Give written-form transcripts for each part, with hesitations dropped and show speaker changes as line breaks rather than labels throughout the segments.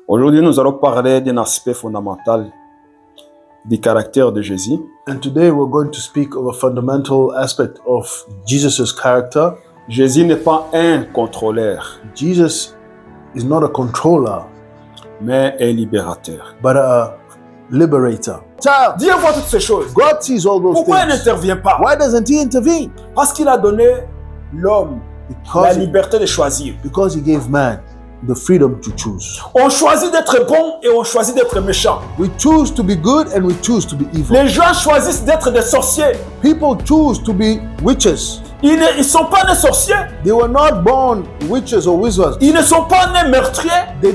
Aujourd'hui, nous allons parler d'un aspect fondamental du caractère de Jésus.
And today we're going to speak of a fundamental aspect of Jesus' character.
Jésus n'est pas un contrôleur,
Jesus is not a controller,
mais un libérateur.
but a liberator. Child,
Dieu voit toutes ces choses.
God sees all those
Pourquoi il
things.
n'intervient pas?
Why doesn't he intervene?
Parce qu'il a donné l'homme la liberté de choisir.
Because he gave man the freedom to choose.
On choisit d'être bon et on choisit d'être méchant.
We choose to be good and we choose to be evil.
Les gens choisissent d'être des sorciers.
People choose to be witches.
Ils ne sont pas nés sorciers.
They were not born witches or wizards.
Ils ne sont pas nés meurtriers.
They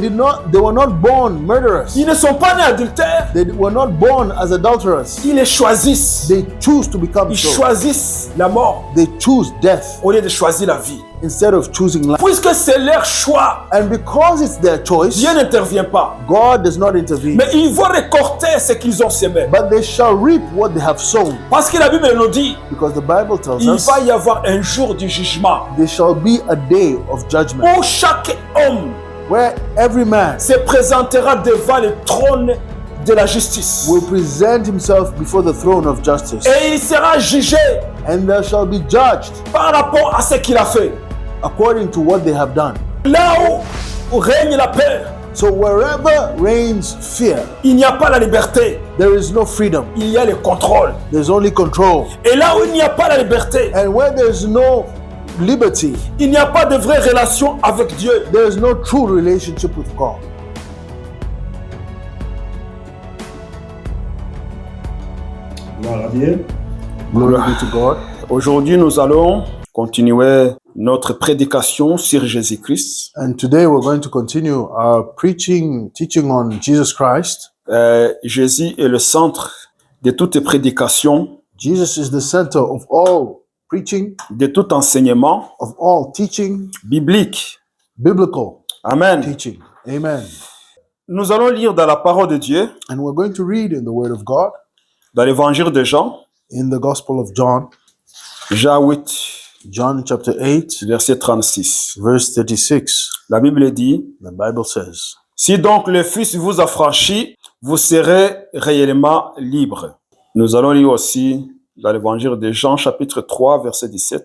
were not born murderers.
Ils ne sont pas nés adultères.
They were not born as adulterers.
Ils les choisissent.
They choose to become
Ils
so.
choisissent la mort
They choose death
au lieu de choisir la vie.
instead of choosing life.
Puisque c'est leur choix,
And because it's their choice,
Dieu n'intervient pas.
God does not intervene.
Mais ils vont récolter ce qu'ils ont semé.
But they shall reap what they have sown.
Parce que la Bible nous dit,
Because the Bible tells
il
us
va y avoir un jour du jugement
there shall be a day of judgment
où chaque homme
where every man
se présentera devant le trône de la justice.
will present himself before the throne of justice.
Et il sera jugé
And there shall be judged
par rapport à ce qu'il a fait.
according to what they have done.
Là où règne la peur,
So wherever reigns fear,
il n'y a pas la liberté,
there is no freedom.
il y a le contrôle.
There's only control.
Et là où il n'y a pas la liberté,
And where there's no liberty,
il n'y a pas de vraie relation avec Dieu.
there is no true relationship with God.
Gloire à Dieu.
Glory be to God.
Aujourd'hui, nous allons continuer notre prédication sur Jésus-Christ.
And today we're going to continue our teaching on Jesus Christ.
Jésus est le centre de toute prédication,
Jesus is the center of all preaching,
de tout enseignement
of all teaching,
biblique.
biblical
Amen.
teaching. Amen.
Nous allons lire dans la parole de Dieu,
And we're going to read in the Word of God,
dans l'évangile de Jean,
in the Gospel of John,
Jean 8,
John chapter 8,
verset 36.
verse 36.
La Bible dit,
The Bible says,
si donc le Fils vous affranchit, vous serez réellement libre. Nous allons lire aussi dans l'évangile de Jean, chapitre 3, verset 17.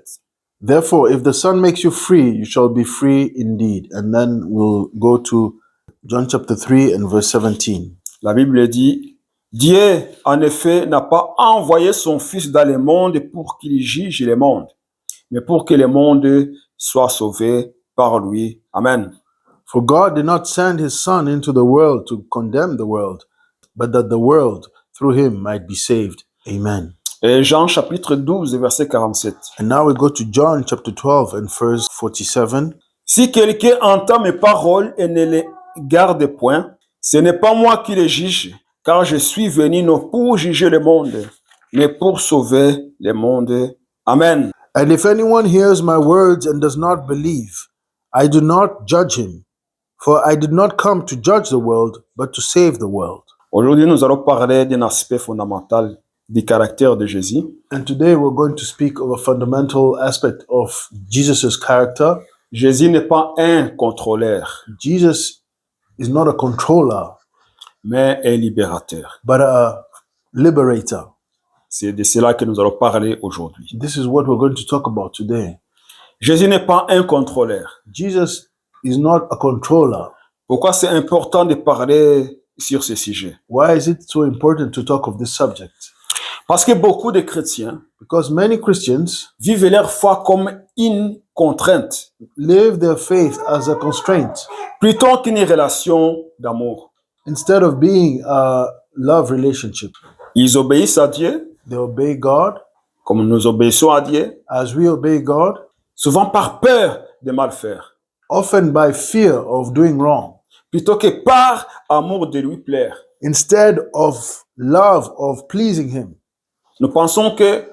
therefore, if the Son makes you free, you shall be free indeed. And then we'll go to John chapter 3 and verse 17.
La Bible dit, Dieu, en effet, n'a pas envoyé son Fils dans le monde pour qu'il juge le monde, mais pour que le monde soit sauvé par lui. Amen.
For God did not send his Son into the world to condemn the world, but that the world through him might be saved. Amen.
Et Jean chapitre 12, verset 47.
And now we go to John chapter 12 and verse 47.
Si quelqu'un entend mes paroles et ne les garde point, ce n'est pas moi qui les juge, car je suis venu non pour juger le monde, mais pour sauver le monde. Amen.
And if anyone hears my words and does not believe, I do not judge him. For I did not come to judge the world, but to save the world.
Aujourd'hui, nous allons parler d'un aspect fondamental du caractère de Jésus.
And today we're going to speak of a fundamental aspect of Jesus' character.
Jésus n'est pas un contrôleur,
Jesus is not a controller,
mais un libérateur.
but a liberator.
C'est de cela que nous allons parler aujourd'hui.
This is what we're going to talk about today.
Jésus n'est pas un contrôleur.
Jesus is not a controller.
Pourquoi c'est important de parler sur ce sujet?
Why is it so important to talk of this subject?
Parce que beaucoup de chrétiens
Because many Christians
vivent leur foi comme une contrainte,
live their faith as a constraint
plutôt qu'une relation d'amour.
instead of being a love relationship.
Ils obéissent à Dieu,
They obey God
comme nous obéissons à Dieu,
as we obey God,
souvent par peur de mal faire,
often by fear of doing wrong,
plutôt que par amour de lui plaire.
instead of love of pleasing Him.
Nous pensons que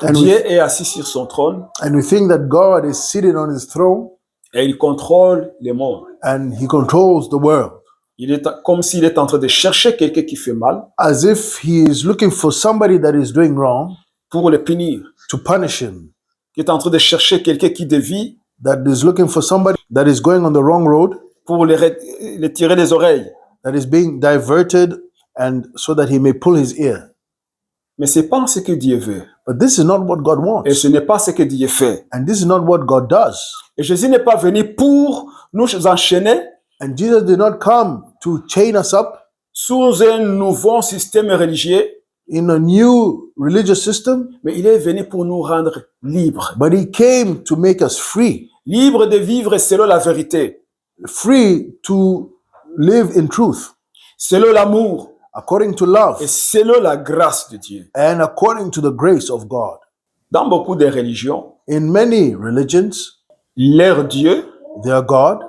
And
Dieu
we,
est assis sur son trône
and we think that God is seated on His throne
et il contrôle le monde.
and He controls the world,
Il est comme s'il est en train de chercher quelqu'un qui fait mal
as if He is looking for somebody that is doing wrong
pour le punir.
to punish him,
Il est en train de chercher quelqu'un qui dévie
that is looking for somebody that is going on the wrong road
pour les tirer les oreilles.
that is being diverted and so that he may pull his ear.
Mais ce n'est pas ce que Dieu veut.
But this is not what God
Et
wants.
ce n'est pas ce que Dieu fait.
And this is not what God does.
Et Jésus n'est pas venu pour nous enchaîner
And Jesus did not come to chain us up
sous un nouveau système religieux,
in a new religious system,
mais il est venu pour nous rendre libres.
but he came to make us free.
Libres de vivre selon la vérité,
Free to live in truth,
selon l'amour
according to love,
et selon la grâce de Dieu.
and according to the grace of God.
Dans beaucoup de religions,
In many religions,
leur Dieu,
their God,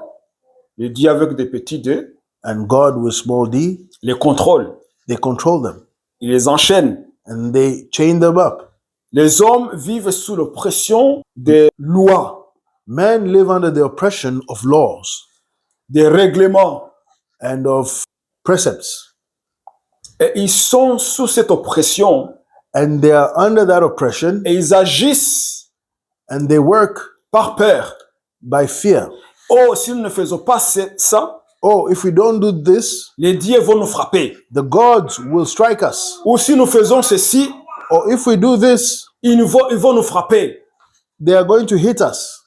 le Dieu avec des petits D,
and God with small d,
les contrôle,
they control them
il les enchaîne.
and they chain them up.
Les hommes vivent sous l'oppression des lois,
Men live under the oppression of laws
des règlements,
and of precepts,
et ils sont sous cette oppression
and they are under that oppression
et ils agissent
and they work
par peur.
by fear.
Oh, si nous ne faisons pas ça,
Oh, if we don't do this,
les dieux vont nous frapper.
the gods will strike us.
Ou si nous faisons ceci,
Or if we do this,
ils vont nous frapper.
they are going to hit us.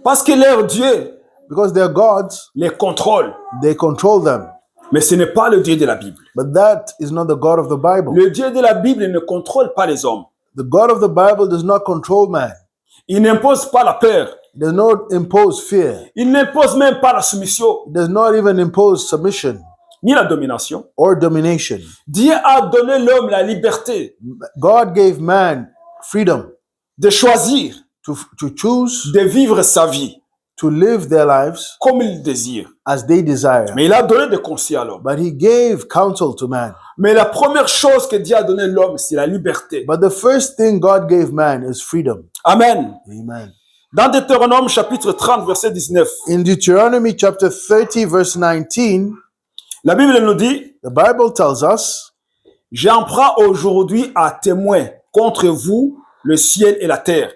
Parce que leur Dieu
Because their gods,
les contrôle.
they control them.
Mais ce n'est pas le Dieu de la Bible.
But that is not the God of the Bible.
Le Dieu de la Bible ne contrôle pas les hommes.
The God of the Bible does not control man.
Il n'impose pas la peur.
It does not impose fear.
Il n'impose même pas la soumission,
It does not even impose submission
ni la domination.
or domination.
Dieu a donné l'homme la liberté
God gave man freedom
de choisir,
to choose
de vivre sa vie
to live their lives
comme il désire.
as they desire.
Mais il a donné des conseils à l'homme.
But he gave counsel to man.
Mais la première chose que Dieu a donné à l'homme, c'est la liberté.
But the first thing God gave man is freedom.
Amen.
Amen.
Dans Deutéronome chapitre 30, verset 19,
In Deuteronomy chapter 30, verse 19,
la Bible nous dit,
the Bible tells us,
j'en prends aujourd'hui à témoin contre vous le ciel et la terre.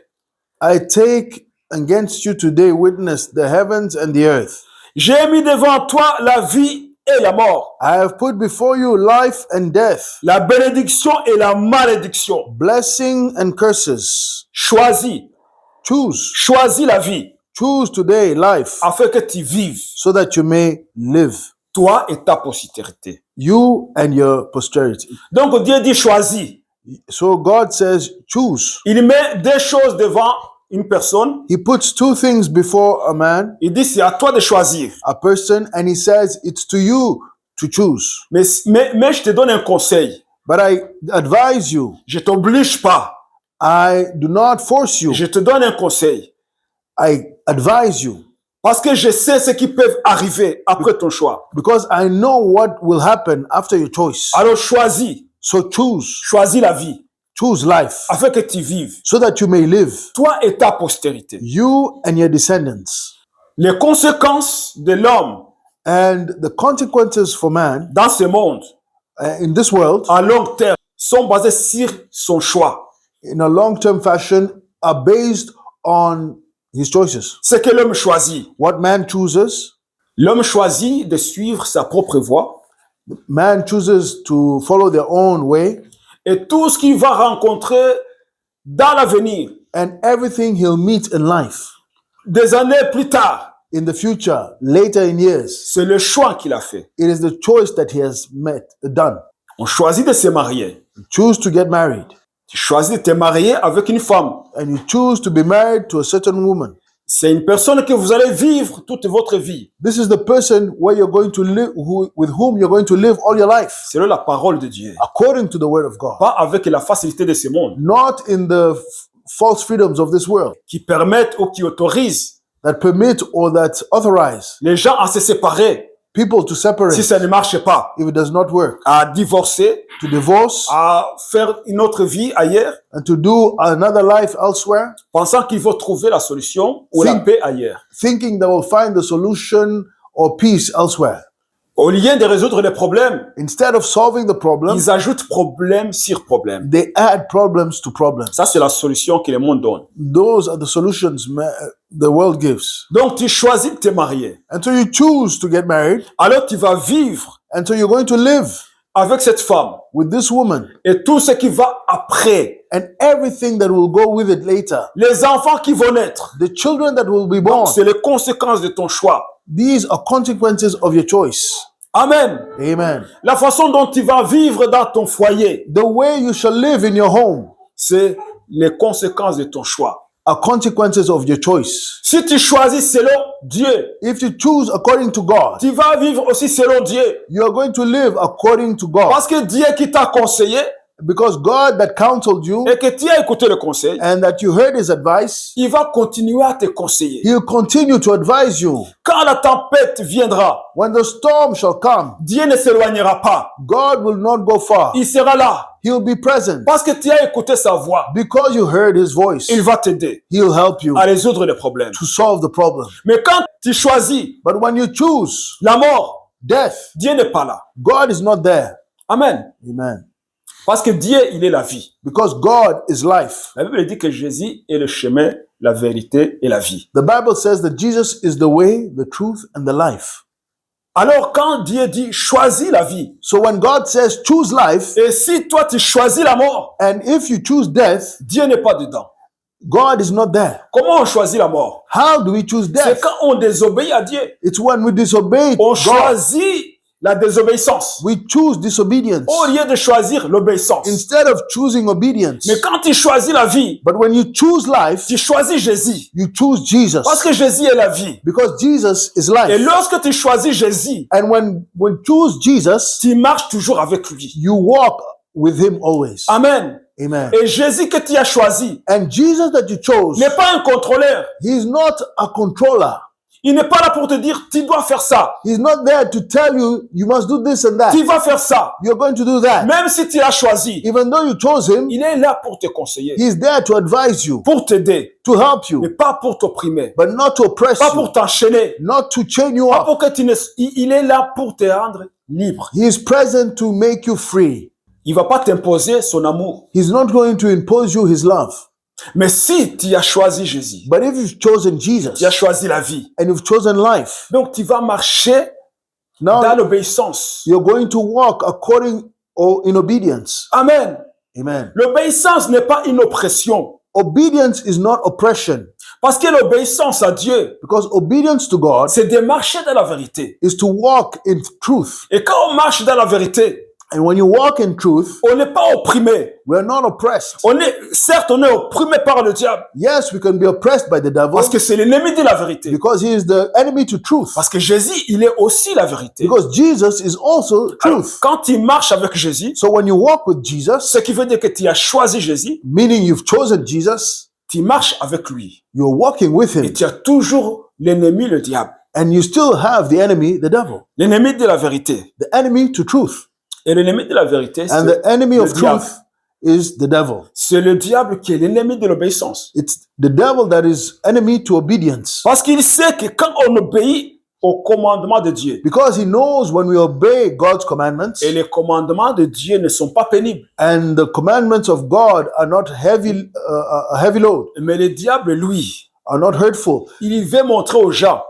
I take against you today witness the heavens and the earth.
J'ai mis devant toi la vie et la mort,
I have put before you life and death,
la bénédiction et la malédiction.
blessing and curses.
Choisis, choisis la vie
Choose today life
afin que tu vives,
so that you may live,
toi et ta postérité.
you and your posterity.
Donc Dieu dit choisis.
So God says, choose.
Il met deux choses devant une personne.
He puts two things before a man,
Il dit c'est à toi de choisir.
a person, and he says, it's to you to choose.
Mais je te donne un conseil.
But I advise you,
Je t'oblige pas.
I do not force you.
Je te donne un conseil.
I advise you
Parce que je sais ce qui peut arriver après ton choix.
because I know what will happen after your choice.
Alors choisis.
So choose.
Choisis la vie
Choose life
afin que tu vives.
so that you may live,
Toi et ta postérité.
you and your descendants.
Les conséquences de l'homme
And the consequences for man
dans ce monde
in this world,
à long terme sont basées sur son choix.
in a long-term fashion, are based on his choices.
Ce que l'homme choisit.
What man chooses,
L'homme choisit de suivre sa propre voie
man chooses to follow their own way,
et tout ce qu'il va rencontrer dans l'avenir,
and everything he'll meet in life
des années plus tard,
in the future, later in years,
c'est le choix qu'il a fait.
it is the choice that he has done.
On choisit de se marier.
You choose to get married,
Tu choisis de te marier avec une femme.
and you choose to be married to a certain woman.
C'est une personne que vous allez vivre toute votre vie,
This is the person where you're going to live, with whom you're going to live all your life,
selon la parole de Dieu.
according to the word of God,
Pas avec la facilité de ce monde,
not in the false freedoms of this world
qui permettent ou qui autorisent
that permit or that authorize
les gens à se séparer
people to separate
si ça ne marche pas,
if it does not work,
à divorcer,
to divorce,
à faire une autre vie ailleurs,
and to do another life elsewhere,
pensant qu'ils vont trouver la solution ou la paix ailleurs.
thinking they will find the solution or peace elsewhere.
Au lieu de résoudre les problèmes,
instead of solving the problem,
ils ajoutent problème sur problème.
they add problems to problems.
Ça, c'est la solution que le monde donne.
Those are the solutions the world gives.
Donc, tu choisis de te marier.
And so you choose to get married,
Alors, tu vas vivre
and so you're going to live
avec cette femme.
with this woman
Et tout ce qui va après,
and everything that will go with it later.
les enfants qui vont naître,
The children that will be born,
c'est les conséquences de ton choix.
these are consequences of your choice.
Amen.
Amen.
La façon dont tu vas vivre dans ton foyer,
The way you shall live in your home
c'est les conséquences de ton choix.
are consequences of your choice.
Si tu choisis selon Dieu,
If you choose according to God,
tu vas vivre aussi selon Dieu.
you are going to live according to God.
Parce que Dieu qui t'a conseillé
Because God that counseled you
et que tu as écouté le conseil,
and that you heard his advice,
il va continuer à te conseiller.
he'll continue to advise you.
Quand la tempête viendra,
When the storm shall come,
Dieu ne s'éloignera pas.
God will not go far.
Il sera là.
He'll be present.
Parce que tu as écouté sa voix,
Because you heard his voice,
il va t'aider
he'll help you
à résoudre les problèmes.
to solve the problem.
Mais quand tu choisis
But when you choose
la mort,
death,
Dieu n'est pas là.
God is not there.
Amen.
Amen.
Parce que Dieu, il est la vie.
Because God is life.
La Bible dit que Jésus est le chemin, la vérité et la vie.
The Bible says that Jesus is the way, the truth, and the life.
Alors quand Dieu dit choisis la vie,
So when God says choose life,
et si toi tu choisis la mort,
and if you choose death,
Dieu n'est pas dedans.
God is not there.
Comment on choisit la mort?
How do we choose
C'est
death?
quand on désobéit à Dieu.
It's when we disobey
On
God.
choisit la désobéissance
We choose disobedience
au lieu de choisir l'obéissance.
instead of choosing obedience.
Mais quand tu choisis la vie,
But when you choose life,
tu choisis Jésus.
you choose Jesus.
Parce que Jésus est la vie.
Because Jesus is
Et
life.
lorsque tu choisis Jésus,
And when you choose Jesus,
tu marches toujours avec lui.
you walk with him always.
Amen.
Amen.
Et Jésus que tu as choisi
And Jesus that you chose,
n'est pas un contrôleur.
he's not a controller.
Il n'est pas là pour te dire, tu dois faire ça.
He's not there to tell you, you must do this and that.
Tu vas faire ça.
You're going to do that.
Même si tu l'as choisi,
Even though you chose him,
il est là pour te conseiller,
he's there to advise you,
pour t'aider,
to help
mais
you,
pas pour t'opprimer,
but not to oppress
pas
you,
pour t'enchaîner,
not to chain you
pas
up.
pour que tu ne... Il est là pour te rendre libre.
He is present to make you free.
Il va pas t'imposer son amour.
He's not going to impose you his love.
Mais si tu as choisi Jésus,
But if you've chosen Jesus
tu as choisi la vie,
and you've chosen life,
donc tu vas marcher dans
now
l'obéissance.
you're going to walk according or in obedience.
Amen.
Amen.
L'obéissance n'est pas une oppression.
Obedience is not oppression,
Parce que l'obéissance à Dieu,
because obedience to God
c'est de marcher dans la vérité.
is to walk in truth.
Et quand on marche dans la vérité,
And when you walk in truth,
on n'est pas opprimé.
we're not oppressed.
Certes, on est opprimé par le diable.
Yes, we can be oppressed by the devil
Parce que c'est l'ennemi de la vérité.
because he is the enemy to truth.
Parce que Jésus, il est aussi la vérité.
Because Jesus is also
Alors,
truth.
quand tu marches avec Jésus,
So when you walk with Jesus,
ce qui veut dire que tu as choisi Jésus,
meaning you've chosen Jesus,
tu marches avec lui.
you're walking with
Et
him.
tu as toujours l'ennemi, le diable.
And you still have the enemy, the devil.
L'ennemi de la vérité.
The enemy to truth.
Et l'ennemi de la vérité,
And the enemy
le
of
diable.
truth is the devil.
C'est le diable qui est l'ennemi de l'obéissance.
It's the devil that is enemy to obedience.
Parce qu'il sait que quand on obéit au commandement de Dieu,
Because he knows when we obey God's commandments,
et les commandements de Dieu ne sont pas pénibles,
and the commandments of God are not heavy, a heavy load,
mais le diable, lui,
are not hurtful,
il veut montrer aux gens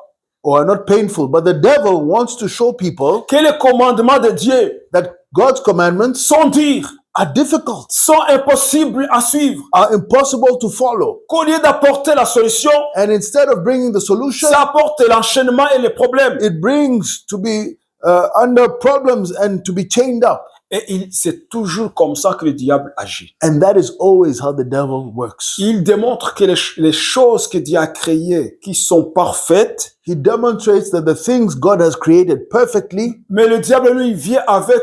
or are not painful. But the devil wants to show people
que les commandements de Dieu
that God's commandments
sont durs,
are difficult,
sont impossibles à suivre.
are impossible to follow.
Qu'au lieu d'apporter la solution,
And instead of bringing the solution,
ça apporte l'enchaînement et les problèmes.
it brings to be under problems and to be chained up.
Et c'est toujours comme ça que le diable agit.
And that is always how the devil works.
Il démontre que les choses que Dieu a créées, qui sont parfaites,
He demonstrates that the things God has created perfectly,
mais le diable, lui, il vient avec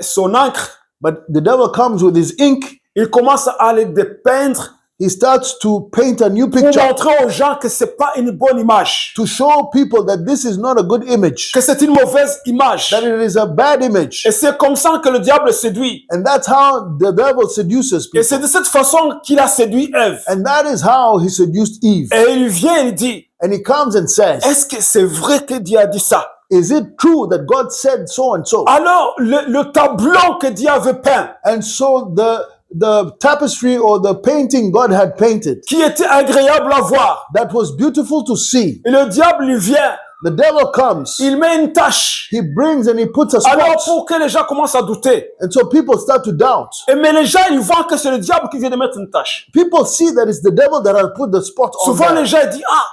son encre.
but the devil comes with his ink.
Il commence à les dépeindre
He starts to paint a new
pour
picture
montrer aux gens que c'est pas une bonne image,
to show people that this is not a good image,
que c'est une mauvaise image.
that it is a bad image.
Et c'est comme ça que le diable séduit.
And that's how the devil seduces
Et
people.
c'est de cette façon qu'il a séduit Ève.
And that is how he seduced Eve.
Et il vient, il dit,
And he comes and says,
est-ce que c'est vrai que Dieu a dit ça?
Is it true that God said so and so?
Alors, le tableau que Dieu avait peint,
And so the tapestry or the painting God had painted
qui était agréable à voir,
that was beautiful to see,
et le diable lui vient,
the devil comes,
il met une tache.
he brings and he puts a
Alors,
spot.
pour que les gens commencent à douter,
And so people start to doubt.
mais les gens, ils voient que c'est le diable qui vient de mettre une tache.
People see that it's the devil that has put the spot on
Souvent, les
there.
gens ils disent, ah,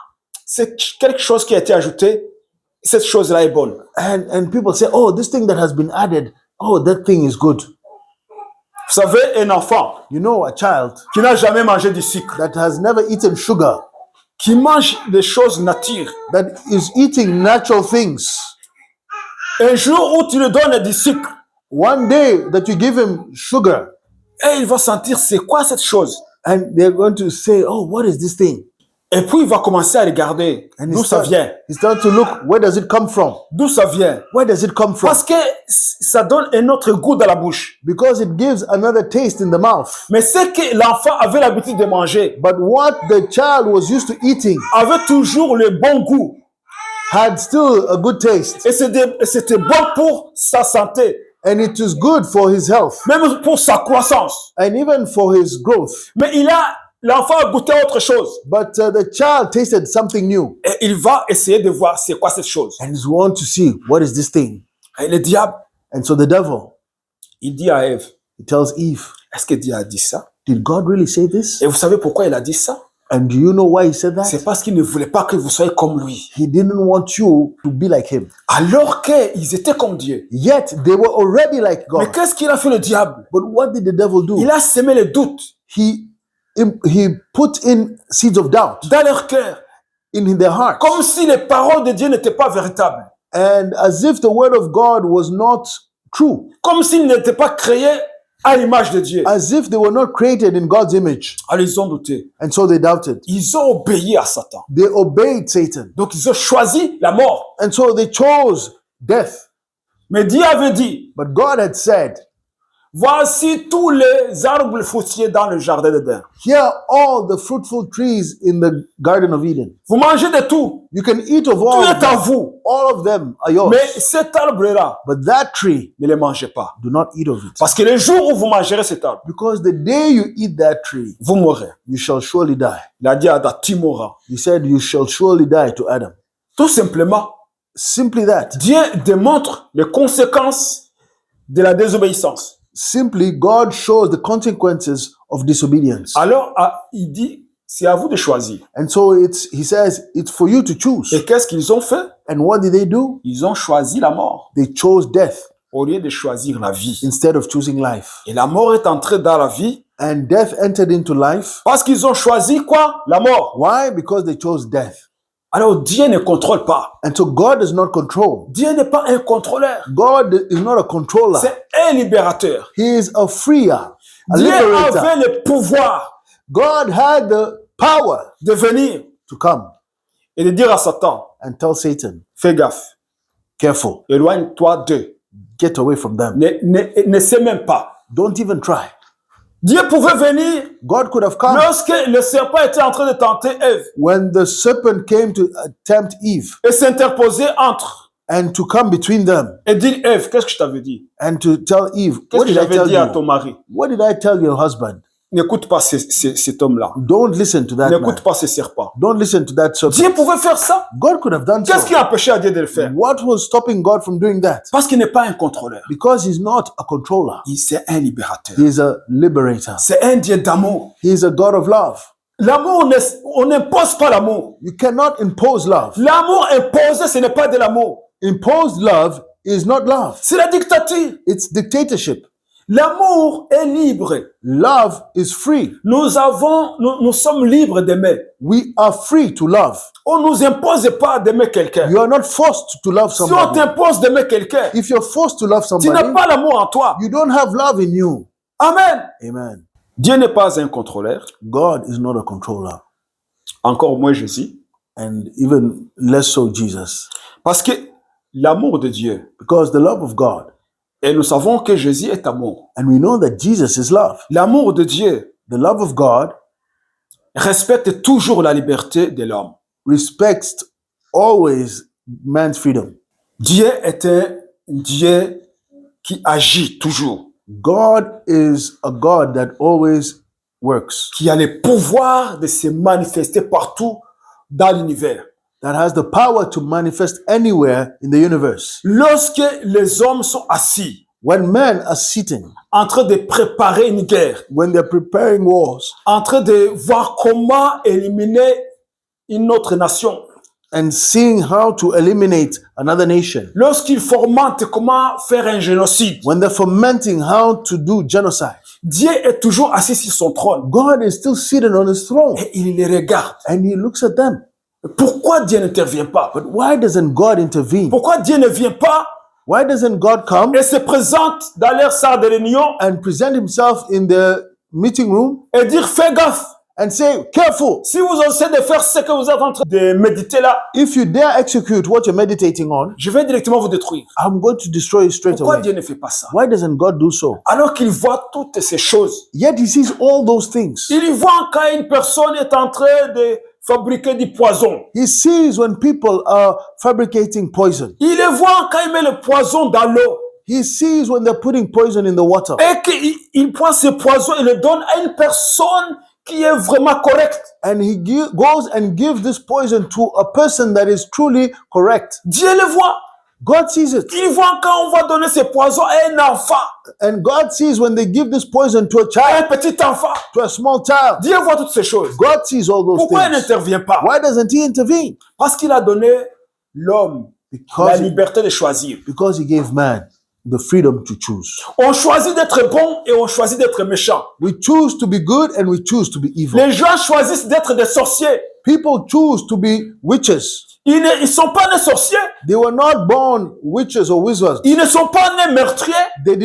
c'est quelque chose qui a été ajouté, cette chose-là est bonne.
And people say, oh, this thing that has been added, oh, that thing is good.
Vous savez, un enfant
You know, a child
qui n'a jamais mangé du sucre,
that has never eaten sugar,
qui mange des choses nature,
that is eating natural things,
un jour où tu lui donnes du sucre,
one day that you give him sugar,
et il va sentir c'est quoi cette chose.
and they're going to say, oh, what is this thing?
Et puis il va commencer à regarder
And
d'où ça vient,
he starts to look, where does it come from?
d'où ça vient.
Where does it come from?
Parce que ça donne un autre goût dans la bouche.
Because it gives another taste in the mouth.
Mais ce que l'enfant avait l'habitude de manger
But what the child was used to eating
avait toujours le bon goût.
had still a good taste.
Et c'était bon pour sa santé,
And it is good for his health
même pour sa croissance.
and even for his growth.
Mais l'enfant a goûté autre chose.
But the child tasted something new
Et il va essayer de voir c'est quoi cette chose.
and is want to see, what is this thing?
Et le diable,
And so the devil,
il dit à Ève,
he tells Eve,
est-ce que Dieu a dit ça?
did God really say this?
Et vous savez pourquoi il a dit ça?
And do you know why he said
C'est
that?
parce qu'il ne voulait pas que vous soyez comme lui.
He didn't want you to be like him.
Alors qu'ils étaient comme Dieu.
Yet they were already like
Mais
God.
qu'est-ce qu'il a fait le diable?
But what did the devil do?
Il a semé le doute
He put in seeds of doubt
dans leur cœur.
in their hearts.
Comme si les paroles de Dieu n'étaient pas véritables.
And as if the word of God was not true.
Comme s'ils n'étaient pas créés à l'image de Dieu.
As if they were not created in God's image.
Alors ils ont douté.
And so they doubted.
Ils ont obéi à Satan.
They obeyed Satan.
Donc ils ont choisi la mort.
And so they chose death.
Mais Dieu avait dit,
But God had said,
voici tous les arbres fruitiers dans le jardin d'Éden.
here are all the fruitful trees in the Garden of Eden.
Vous mangez de tout.
You can eat of
Tout
all of
est à
them.
vous.
All of them are yours.
Mais cet arbre-là,
But that tree,
ne le mangez pas.
do not eat of it.
Parce que le jour où vous mangerez cet arbre,
Because the day you eat that tree,
vous mourrez.
you shall surely die.
Il a dit à Adam, tu mourras.
He said, you shall surely die to Adam.
Tout simplement,
Simply that.
Dieu démontre les conséquences de la désobéissance.
Simply, God shows the consequences of disobedience.
Alors, il dit, c'est à vous de choisir.
And so he says, it's for you to choose.
Et qu'est-ce qu'ils ont fait?
And what did they do?
Ils ont choisi la mort
They chose death
au lieu de choisir la vie.
instead of choosing life.
Et la mort est entrée dans la vie
And death entered into life.
parce qu'ils ont choisi quoi? La mort.
Why? Because they chose death.
Alors, Dieu ne contrôle pas.
And so God does not control.
Dieu n'est pas un contrôleur.
God is not a controller.
C'est un libérateur.
He is a freer, a
Dieu
liberator.
avait le pouvoir
God had the power
de venir
to come
et de dire à Satan,
and tell Satan,
fais gaffe,
careful,
éloigne-toi d'eux.
get away from them.
Ne sais même pas.
Don't even try.
Dieu pouvait venir
God could have come
lorsque le serpent était en train de tenter Ève
when the serpent came to tempt Eve
et s'interposer entre
and to come between them
et dire, Ève, qu'est-ce que je t'avais dit?
and to tell Eve,
Qu'est-ce
what
que
did I
j'avais
tell
dit à ton
you?
mari?
What did I tell your husband?
N'écoute pas cet homme-là.
Don't listen to that man.
N'écoute pas ce serpent.
Don't listen to that serpent.
Dieu pouvait faire ça.
God could have done
Qu'est-ce qui
so.
a empêché à Dieu de le faire?
What was stopping God from doing that?
Parce qu'il n'est pas un contrôleur.
Because he's not a controller.
C'est un libérateur.
He is a liberator.
C'est un Dieu d'amour.
He is a God of love.
L'amour, on n'impose pas l'amour.
You cannot impose love.
L'amour imposé, ce n'est pas de l'amour.
Imposed love is not love.
C'est la dictature.
It's dictatorship.
L'amour est libre.
Love is free.
Nous sommes libres d'aimer.
We are free to love.
On ne nous impose pas d'aimer quelqu'un.
You are not forced to love
Si on
somebody.
t'impose d'aimer quelqu'un,
If you're forced to love
tu n'as
somebody,
pas l'amour en toi.
you don't have love in you.
Amen.
Amen.
Dieu n'est pas un contrôleur.
God is not a controller.
Encore moins Jésus.
And even less so Jesus.
Parce que l'amour de Dieu,
Because the love of God,
et nous savons que Jésus est amour.
and we know that Jesus is love.
L'amour de Dieu
The love of God
respecte toujours la liberté de l'homme.
respects always man's freedom.
Dieu est un Dieu qui agit toujours,
God is a God that always works,
qui a le pouvoir de se manifester partout dans l'univers.
that has the power to manifest anywhere in the universe.
Lorsque les hommes sont assis
When men are sitting,
en train de préparer une guerre,
when they're preparing wars
en train de voir comment éliminer une autre nation,
and seeing how to eliminate another nation,
lorsqu'ils fomentent comment faire un génocide,
when they're fomenting how to do genocide,
Dieu est toujours assis sur son trône
God is still seated on his throne
et il les regarde.
and he looks at them.
Pourquoi Dieu n'intervient pas?
But why doesn't God intervene?
Pourquoi Dieu ne vient pas
Why doesn't God come
et se présente dans leur salle de réunion
and present himself in the meeting room
et dire fais gaffe?
and say, careful,
Si vous essayez de faire ce que vous êtes en train de méditer là,
if you dare execute what you're meditating on,
je vais directement vous détruire.
I'm going to destroy you straight
Pourquoi
away.
Dieu ne fait pas ça?
Why doesn't God do so?
Alors qu'il voit toutes ces choses.
Yet he sees all those things.
Il voit quand une personne est en train de fabriquer du poison.
He sees when people are fabricating poison.
Il voit quand il met le poison dans l'eau.
He sees when they're putting poison in the water.
Et qu'il prend ce poison et le donne à une personne qui est vraiment correcte.
And he goes and gives this poison to a person that is truly correct.
Dieu le voit.
God sees it.
Il voit quand on va donner ce poison à un enfant,
And God sees when they give this poison to a
à un
child,
petit enfant.
to a small child.
Dieu voit toutes ces choses.
God sees all those
Pourquoi il
things.
n'intervient pas?
Why doesn't he intervene?
Parce qu'il a donné l'homme la
Because,
liberté de choisir.
because he gave man the freedom to choose.
On choisit d'être bon et on choisit d'être méchant.
We choose to be good and we choose to be evil.
Les gens choisissent d'être des sorciers.
People choose to be witches.
Ils ne sont pas nés sorciers.
They were not born witches or wizards.
Ils ne sont pas nés meurtriers.
They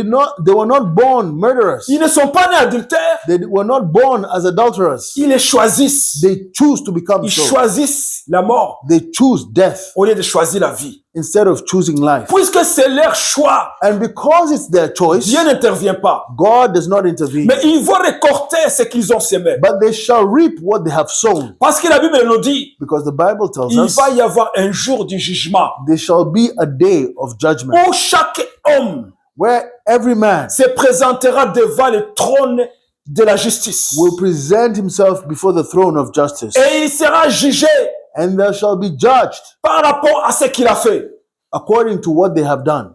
were not born murderers.
Ils ne sont pas nés adultères.
They were not born as adulterers.
Ils les choisissent.
They choose to become
Ils
so.
choisissent la mort
They choose death
au lieu de choisir la vie.
instead of choosing life.
Puisque c'est leur choix,
And because it's their choice,
Dieu n'intervient pas.
God does not intervene.
Mais ils vont récolter ce qu'ils ont semé.
But they shall reap what they have sown.
Parce que la Bible nous dit,
Because the Bible tells
il
us
va y avoir un jour du jugement
there shall be a day of judgment
où chaque homme
where every man
se présentera devant le trône de la justice.
will present himself before the throne of justice.
Et il sera jugé
And there shall be judged
par rapport à ce qu'il a fait.
according to what they have done.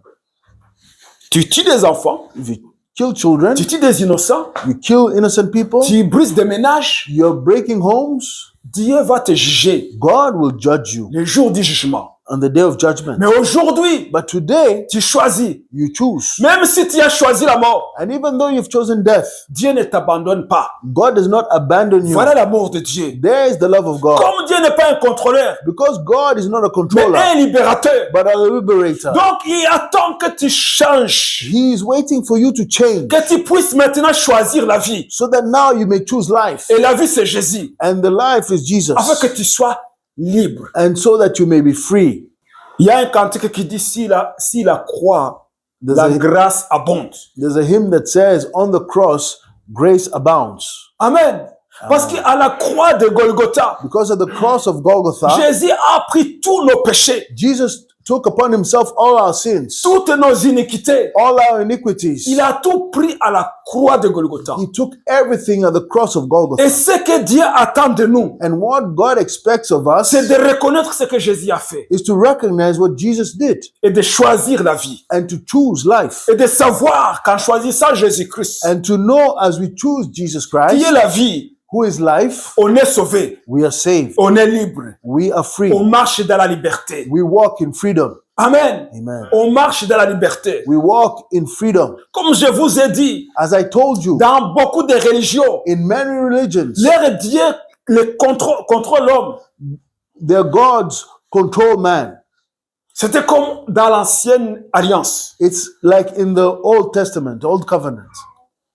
Tu tues des enfants,
If you kill children,
tu tues des innocents,
you kill innocent people,
tu brises des ménages,
you're breaking homes,
Dieu va te juger
God will judge you
le jour du jugement.
on the day of judgment.
Mais aujourd'hui,
But today,
tu choisis.
you choose.
Même si tu as choisi la mort,
And even though you've chosen death,
Dieu ne t'abandonne pas.
God does not abandon you.
Voilà l'amour de Dieu.
There is the love of God.
Comme Dieu n'est pas un contrôleur,
Because God is not a
mais
controller,
un libérateur.
but a liberator.
Donc, il attend que tu changes,
He is waiting for you to change
que tu puisses maintenant choisir la vie.
so that now you may choose life.
Et la vie, c'est Jésus.
And the life is Jesus.
Afin que tu sois libre.
And so that you may be free.
Il y a un cantique qui dit, si la croix,
There's
la
a,
grâce abonde.
there's a hymn that says, on the cross, grace abounds.
Amen. Parce qu'à la croix de Golgotha,
Because of the cross of Golgotha,
Jésus a pris tous nos péchés,
Jesus took upon himself all our sins,
toutes nos iniquités.
all our iniquities.
Il a tout pris à la croix de Golgotha.
He took everything at the cross of Golgotha.
Et ce que Dieu attend de nous,
And what God expects of us
c'est de reconnaître ce que Jésus a fait
is to recognize what Jesus did
et de choisir la vie
and to choose life.
et de savoir qu'en choisissant Jésus-Christ,
And to know as we choose Jesus
qui est
Christ,
la vie,
who is life,
on est sauvé,
we are saved.
on est libre,
We are free.
on marche dans la liberté.
We walk in freedom.
Amen.
Amen.
On marche dans la liberté.
We walk in freedom.
Comme je vous ai dit,
As I told you,
dans beaucoup de religions,
in many religions,
leur Dieu contrôle l'homme.
their gods control man.
C'était comme dans l'ancienne alliance,
It's like in the Old Testament, Old Covenant,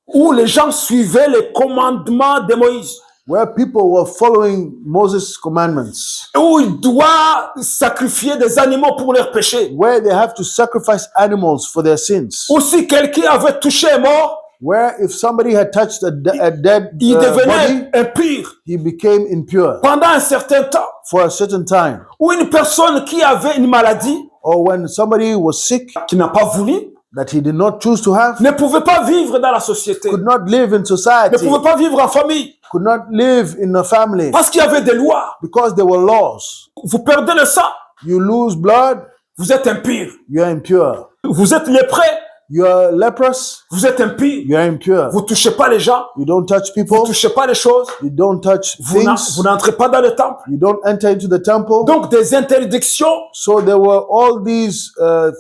où les gens suivaient les commandements de Moïse,
where people were following Moses' commandments,
où ils doivent sacrifier des animaux pour leurs péchés.
where they have to sacrifice animals for their sins,
Ou si quelqu'un avait touché un mort,
where if somebody had touched a dead
il
body,
devenait impur
he became impure
pendant un certain temps.
for a certain time.
Ou une personne qui avait une maladie,
or when somebody was sick
qui n'a pas voulu,
that he did not choose to have,
ne pouvait pas vivre dans la société,
could not live in
ne
society,
pouvait pas vivre en famille,
could not live in a family
parce qu'il y avait des lois.
because there were laws.
Vous perdez le sang,
You lose blood,
vous êtes impur.
you're impure.
Vous êtes lépreux,
You're leprous,
vous êtes impur.
you're impure.
Vous touchez pas les gens,
You don't touch
vous
people,
touchez pas les choses,
you don't touch
vous
things,
n'entrez pas dans le temple.
you don't enter into the temple.
Donc des interdictions,
So there were all these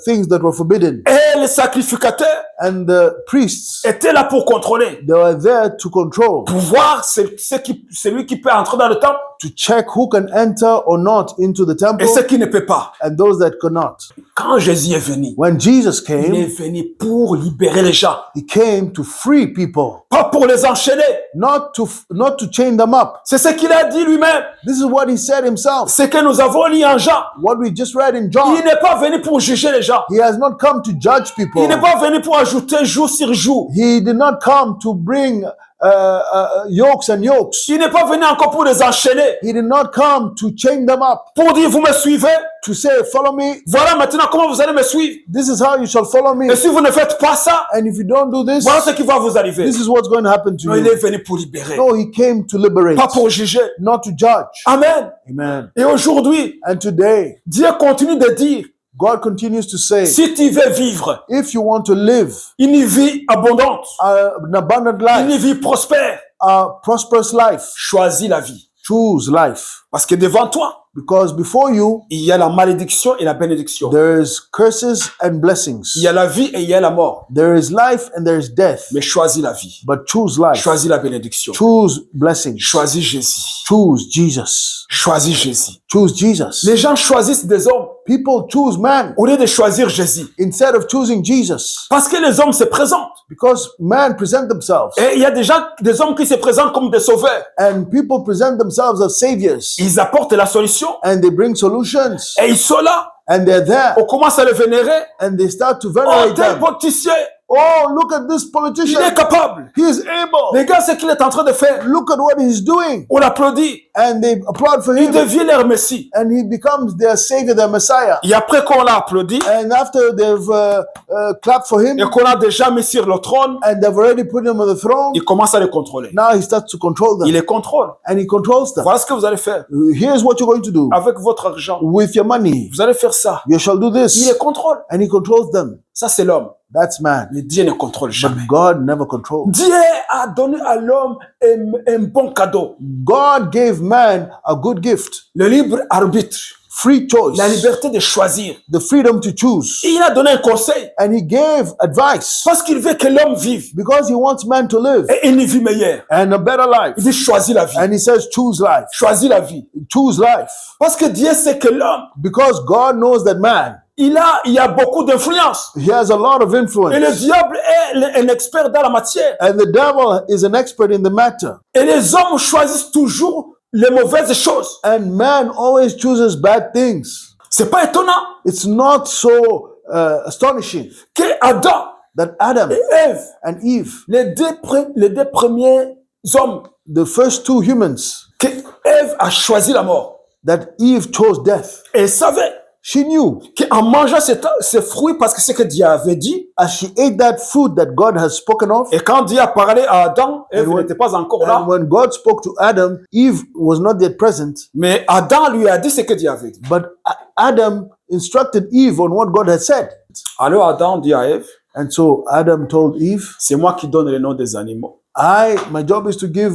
things that were forbidden.
et les sacrificateurs
And the priests,
étaient là pour contrôler,
they were there to control,
pour voir celui qui peut entrer dans le temple
to check who can enter or not into the temple
et ceux qui ne peut pas.
and those that could not.
Quand Jésus est venu,
When Jesus
il est
came,
venu pour libérer les gens,
he came to free people,
pas pour les enchaîner.
not to chain them up.
C'est ce qu'il a dit lui-même.
This is what he said himself.
C'est que nous avons lu en Jean.
What we just read in
Il
John.
n'est pas venu pour juger les gens.
He has not come to judge people.
Il n'est pas venu pour ajouter jour sur jour.
He did not come to bring yokes and yokes.
Il n'est pas venu encore pour les enchaîner.
He did not come to chain them up,
Pour dire, vous me suivez.
to say, follow me.
Voilà maintenant comment vous allez me suivre.
This is how you shall follow me.
Et si vous ne faites pas ça,
And if you don't do this,
voilà ce qui va vous arriver.
this is what's going to happen to
Non, il
you.
est venu pour libérer,
No, he came to liberate,
pas pour juger.
not to judge.
Amen.
Amen.
Et aujourd'hui,
And today,
Dieu continue de dire,
God continues to say,
si tu veux vivre
if you want to live
une vie abondante,
an abundant
une
life,
vie prospère,
a prosperous life,
choisis la vie.
choose life.
Parce que devant toi,
Because before you,
il y a la malédiction et la bénédiction.
there is curses and blessings.
Il y a la vie et il y a la mort.
There is life and there is death.
Mais choisis la vie.
But choose life.
Choisis la bénédiction.
Choose blessings.
Choisis Jésus.
Choose Jesus.
Choisis Jésus.
Choose Jesus.
Les gens choisissent des hommes
People choose man
au lieu de choisir Jésus.
instead of choosing Jesus.
Parce que les hommes se présentent.
Because man present themselves.
Et il y a des hommes qui se présentent comme des sauveurs.
And people present themselves as saviors.
Ils apportent la solution
And they bring solutions.
et ils sont là.
And they're there.
On commence à les vénérer.
And they start to
Oh,
venerate
tel
them.
politicien,
Oh, look at this
il est
politician.
capable.
He is able.
Regarde ce qu'il est en train de faire.
Look at what he's doing.
On l'applaudit.
And they applaud for
Il
him.
devient leur Messie.
And he becomes their savior, their Messiah.
Et après qu'on l'a applaudi
And after they've clapped for him
et qu'on a déjà mis sur le trône,
and they've already put him on the throne,
il commence à les contrôler.
now he starts to control
Il
them.
les contrôle.
And he controls them.
Voilà ce que vous allez faire
Here's what you're going to do
avec votre argent.
with your money.
Vous allez faire ça.
You shall do
Il les
this.
contrôle.
And he controls them.
Ça, c'est l'homme.
That's man.
Mais Dieu ne contrôle
But
jamais.
God never controls.
Dieu a donné à l'homme un bon cadeau.
God gave man a good gift,
Le libre arbitre.
free choice,
La liberté de choisir.
the freedom to choose.
Et il a donné un conseil.
And he gave advice
Parce qu'il veut que l'homme vive.
because he wants man to live
Et une vie meilleure.
and a better life.
Il dit choisis la vie.
And he says, choose life.
Choisis la vie.
Choose life.
Parce que Dieu sait que l'homme,
Because God knows that man,
il y a beaucoup d'influence.
he has a lot of
Et le
influence.
diable est un expert dans la matière.
And the devil is an expert in the matter.
Et les hommes choisissent toujours les mauvaises choses.
And man always chooses bad things.
C'est pas étonnant
It's not so astonishing
que Adam
that Adam
et Ève,
and Eve,
les deux premiers hommes,
the first two humans,
que Ève a choisi la mort.
that Eve chose death.
Et elle savait
She knew
qu'en mangeant ces fruits, parce que c'est ce que Dieu avait dit,
as she ate that fruit that God has spoken of.
et quand Dieu a parlé à Adam, Ève n'était pas encore là,
And when God spoke to Adam, Eve was not yet present,
mais Adam lui a dit ce que Dieu avait dit.
but Adam instructed Eve on what God had said.
Alors Adam dit à Ève,
And so Adam told Eve,
c'est moi qui donne les noms des animaux.
my job is to give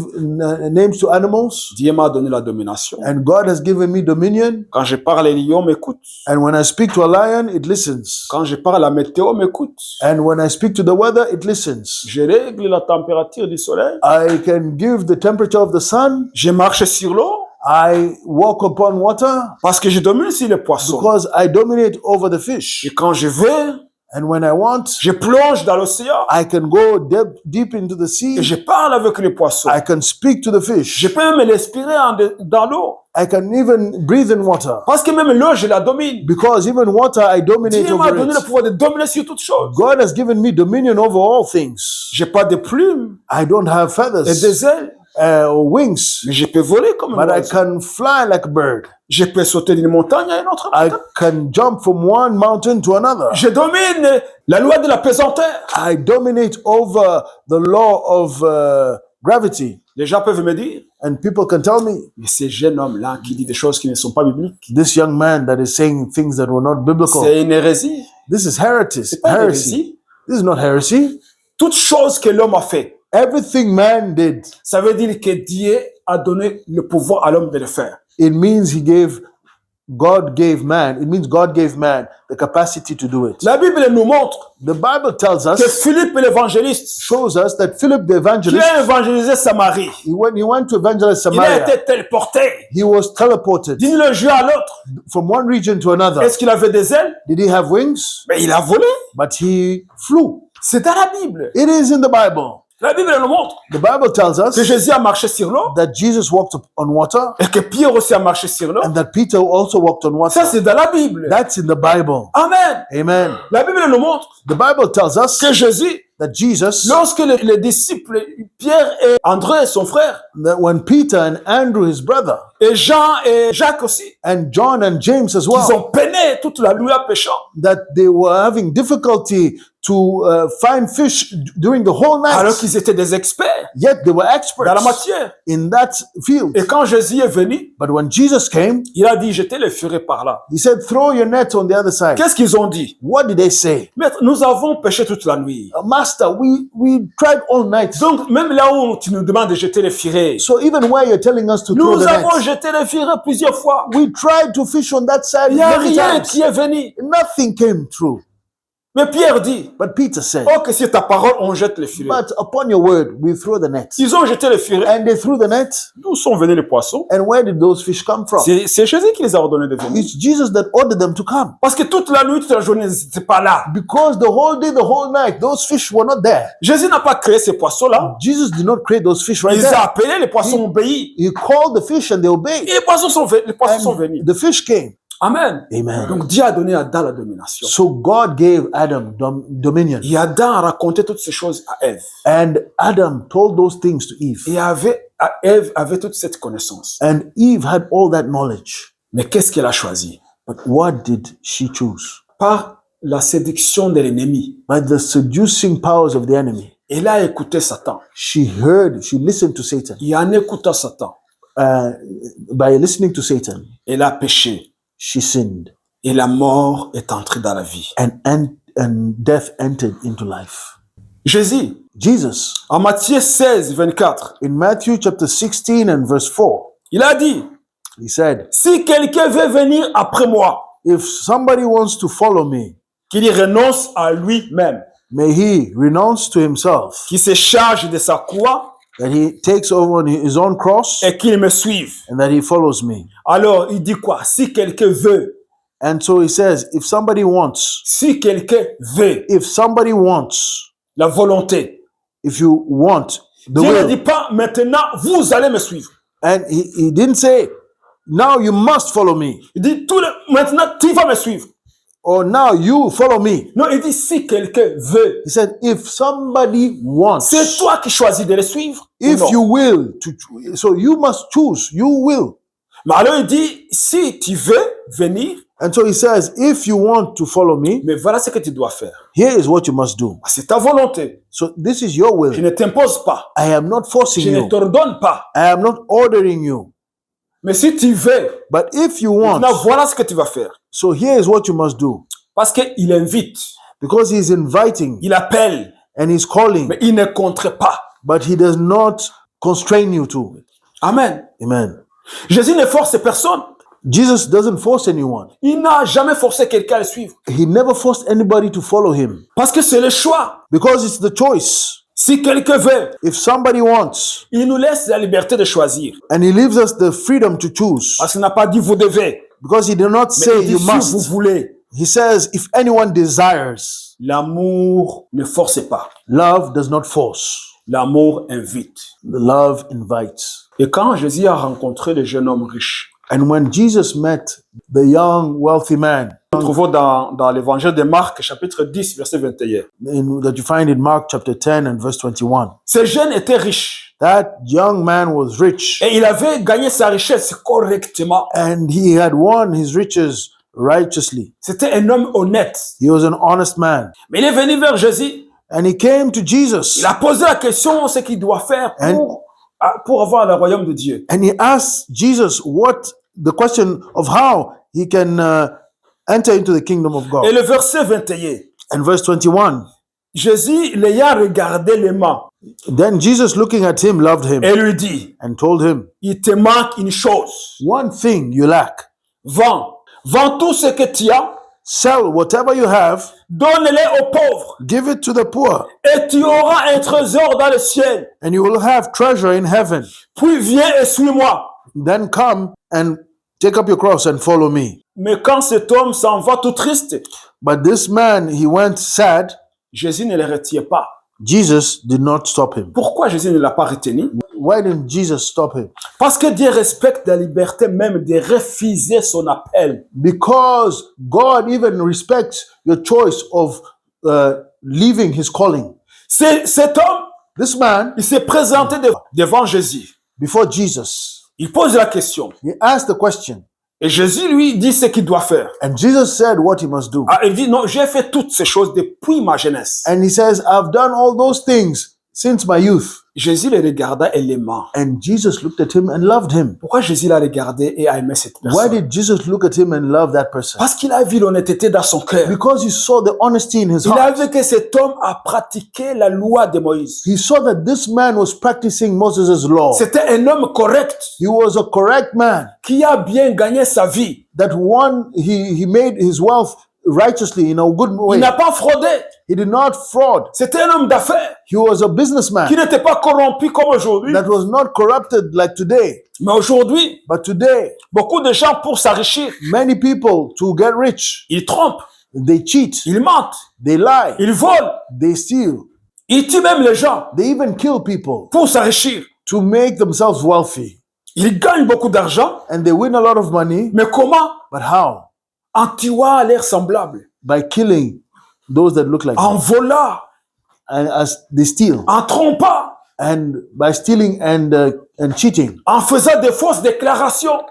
names to animals,
Dieu m'a donné la domination.
and God has given me dominion.
Quand je parle, les lions m'écoutent.
And when I speak to a lion, it listens.
Quand je parle, la météo m'écoute.
And when I speak to the weather, it listens.
Je règle la température du soleil.
I can give the temperature of the sun.
Je marche sur l'eau
I walk upon water
parce que je domine sur les poissons.
because I dominate over the fish.
Et quand je veux,
And when I want,
je plonge dans l'océan
I can go deep into the sea.
et je parle avec les poissons.
I can speak to the
Je
fish.
peux même respirer dans l'eau.
I can even breathe in water.
Parce que même l'eau, je la domine.
Because even water, I dominate
Dieu m'a
over
donné le
it.
pouvoir de dominer sur toutes choses.
God has given me dominion over all things.
J'ai pas de plumes
I don't have
et
feathers
des ailes.
wings,
Mais je peux voler comme un
but I
oiseau.
can fly like a bird.
Je peux sauter d'une montagne à une autre
I
montagne.
can jump from one mountain to another.
Je domine la loi de la pesanteur.
I dominate over the law of gravity.
Les gens peuvent me dire,
And people can tell me,
mais ce jeune homme-là qui dit des choses qui ne sont pas bibliques,
this young man that is saying things that were not biblical,
c'est une hérésie.
this is heresy.
C'est pas une
Heresy.
hérésie.
This is not heresy.
Toute chose que l'homme a fait,
Everything man did,
ça veut dire que Dieu a donné le pouvoir à l'homme de le faire.
it means God gave man the capacity to do it.
La Bible nous montre
The Bible tells
que
us,
Philippe l'évangéliste,
shows us that Philip the
qui
evangelist,
a évangélisé Samarie,
when he went to evangelize
il a
Samaria,
été téléporté
he was teleported
d'une région à l'autre.
from one region to another.
Est-ce qu'il avait des ailes?
Did he have wings?
Mais il a volé.
But he flew.
C'est dans la Bible.
It is in the Bible.
La Bible nous montre
The Bible tells
que
us
Jésus a marché sur l'eau
that Jesus walked on water
et que Pierre aussi a marché sur l'eau.
and that Peter also walked on
Ça,
water.
c'est dans la Bible.
That's in the Bible.
Amen.
Amen.
La Bible nous montre
The Bible tells us
que Jésus,
that Jesus,
lorsque les disciples, Pierre et André, son frère,
that when Peter and Andrew, his brother,
et Jean et Jacques aussi,
and John and James as
ils
well,
ont peiné toute la nuit à péchant.
that they were having difficulty to find fish during the whole
Alors
night,
qu'ils étaient des experts
yet they were
dans la
experts
matière.
in that field.
Et quand Jésus est venu,
But when Jesus came,
il a dit, jetez les filets par là.
he said, throw your net on the other side.
Qu'est-ce qu'ils ont dit?
What did they say?
Maître, nous avons péché toute la nuit.
Master, we tried all night.
Donc, même là où tu nous demandes de jeter les filets,
So even where you're telling us to throw
nous
the
avons
net,
jeté les filets plusieurs fois.
we tried to fish on that side
Il n'y a
many
rien
times.
qui est venu.
Nothing came through.
Mais Pierre dit,
But Peter said,
oh, que c'est ta parole, on jette les filets.
but upon your word, we throw the net.
Ils ont jeté les filets.
And they threw the net.
D'où sont venus les poissons?
And where did those fish come from?
C'est Jésus qui les a ordonnés de venir.
It's Jesus that ordered them to come.
Parce que toute la nuit, toute la journée, ils n'étaient pas là.
Because the whole day, the whole night, those fish were not there.
Jésus n'a pas créé ces poissons-là.
Jesus did not create those fish right
Il les a
there.
appelés, les poissons ont obéi.
He called the fish and they obeyed.
Et les poissons sont venus.
And the fish came.
Amen.
Amen.
Donc Dieu a donné à Adam la domination.
So God gave Adam dominion.
Et Adam a raconté toutes ces choses à Ève.
And Adam told those things to Eve.
Et Ève avait toute cette connaissance.
And Eve had all that knowledge.
Mais qu'est-ce qu'elle a choisi?
But what did she choose?
Par la séduction de l'ennemi.
By the seducing powers of the enemy.
Elle a écouté Satan.
She listened to Satan.
Et en écoutant Satan,
By listening to Satan,
elle a péché.
she sinned.
Et la mort est entrée dans la vie.
And death entered into life.
Jésus,
Jesus,
en Matthieu 16, 24,
in Matthew chapter 16 and verse 4,
il a dit,
he said,
si quelqu'un veut venir après moi,
if somebody wants to follow me,
qu'il y renonce à lui-même,
may he renounce to himself,
qu'il se charge de sa croix
that he takes over his own cross,
et qu'il me suive.
and that he follows me.
Alors, il dit quoi? Si quelqu'un veut,
And so he says, if somebody wants,
si quelqu'un veut
la volonté, if you want the
Dieu ne
will,
dit pas, maintenant, vous allez me suivre.
and he didn't say, now you must follow me,
Il dit, maintenant, tu vas me suivre.
or now you follow me.
Non, il dit, si quelqu'un veut,
He said, if somebody wants,
c'est toi qui choisis de le suivre. ou
if
non?
you will, so you must choose, you will.
Mais alors, il dit, si tu veux venir,
And so he says, if you want to follow me,
mais voilà ce que tu dois faire.
here is what you must do.
C'est ta volonté.
So this is your
Je
will.
ne t'impose pas.
I am not forcing
Je ne
you.
t'ordonne pas.
I am not ordering you.
Mais si tu veux,
But if you want,
maintenant, voilà ce que tu vas faire.
so here is what you must do.
Parce qu'il invite,
Because he's inviting
il appelle,
and he's calling,
mais il ne contre pas.
but he does not constrain you to.
Amen.
Amen.
Jésus ne force personne.
Jesus doesn't force anyone.
Il n'a jamais forcé quelqu'un à le suivre.
He never forced anybody to follow him.
Parce que c'est le choix.
Because it's the choice.
Si quelqu'un veut,
If somebody wants,
il nous laisse la liberté de choisir.
and he leaves us the freedom to choose.
Parce qu'il n'a pas dit vous devez.
Because he did not
Mais
say
il dit
you
si vous
must.
voulez.
He says, if anyone desires,
L'amour ne force pas.
love does not force.
L'amour invite.
The love invites.
Et quand Jésus a rencontré le jeune homme riche,
And when Jesus met the young, wealthy man,
nous trouvons dans l'évangile de Marc, chapitre 10, verset 21.
that you find in Mark chapter 10 and verse 21,
Ce jeune était riche.
That young man was rich,
et il avait gagné sa richesse correctement.
and he had won his riches righteously.
C'était un homme honnête.
He was an honest man.
Mais il est venu vers Jésus.
And he came to Jesus,
Il a posé la question ce qu'il doit faire pour avoir le royaume de Dieu.
and he asked Jesus the question of how he can enter into the kingdom of
Et
God.
le verset 21,
And verse 21,
Jésus l'ayant regardé les mains
then Jesus, looking at him, loved him
et lui dit,
and told him,
il te manque une chose.
one thing you lack.
Vends tout ce que tu as,
Sell whatever you have,
donne-le aux pauvres,
give it to the poor,
et tu auras un trésor dans le ciel.
and you will have treasure in heaven.
Puis viens et suis-moi.
Then come and take up your cross and follow me.
Mais quand cet homme s'en va tout triste,
But this man, he went sad.
Jésus ne le retient pas.
Jesus did not stop him.
Pourquoi Jésus ne l'a pas retenu?
Why didn't Jesus stop him?
Parce que Dieu respecte la liberté même de refuser son appel.
Because God even respects your choice of leaving his calling.
Cet homme,
This man,
il s'est présenté devant Jésus.
before Jesus,
Il pose la question.
he asked the question,
Et Jésus lui dit ce qu'il doit faire.
and Jesus said what he must do.
Ah, il dit, non, j'ai fait toutes ces choses depuis ma jeunesse.
And he says, I've done all those things since my youth.
Jésus le regarda et l'aima.
And Jesus looked at him and loved him.
Pourquoi Jésus l'a regardé et a aimé cette
Why
personne?
did Jesus look at him and love that person?
Parce qu'il a vu l'honnêteté dans son cœur.
Because he saw the honesty in his
Il a
heart.
vu que cet homme a pratiqué la loi de Moïse.
He saw that this man was practicing Moses' law.
C'était un homme correct
He was a correct man.
qui a bien gagné sa vie.
That he made his wealth righteously in a good
Il
way.
n'a pas fraudé.
He did not fraud.
C'était un homme d'affaires
He was a businessman
qui n'était pas corrompu comme aujourd'hui.
that was not corrupted like today.
Mais aujourd'hui,
But today,
beaucoup de gens pour s'enrichir,
many people, to get rich,
ils trompent,
they cheat,
ils mentent,
they lie,
ils volent,
they steal,
ils tuent même les gens
they even kill people
pour s'enrichir.
to make themselves wealthy.
Ils gagnent beaucoup d'argent,
And they win a lot of money.
mais comment?
But how?
En tuant leurs semblables,
By killing those that look like
en
them.
volant,
And as they steal.
en trompant,
And by stealing and cheating.
en faisant des fausses déclarations.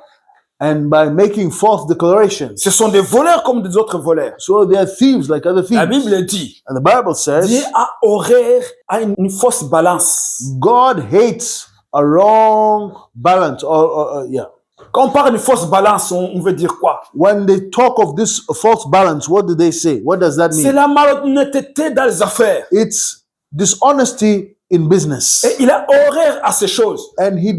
And by making false declarations.
Ce sont des voleurs comme des autres voleurs.
So they are thieves like other
La
thieves.
Bible dit,
And the Bible
Dieu
says,
a horreur à une fausse balance.
God hates a wrong balance. Yeah.
Quand on parle de fausse balance, on veut dire quoi?
When they talk of this false balance, what do they say? What does that
C'est
mean?
la malhonnêteté dans les affaires.
It's dishonesty in business.
Et il a horreur à ces choses.
And he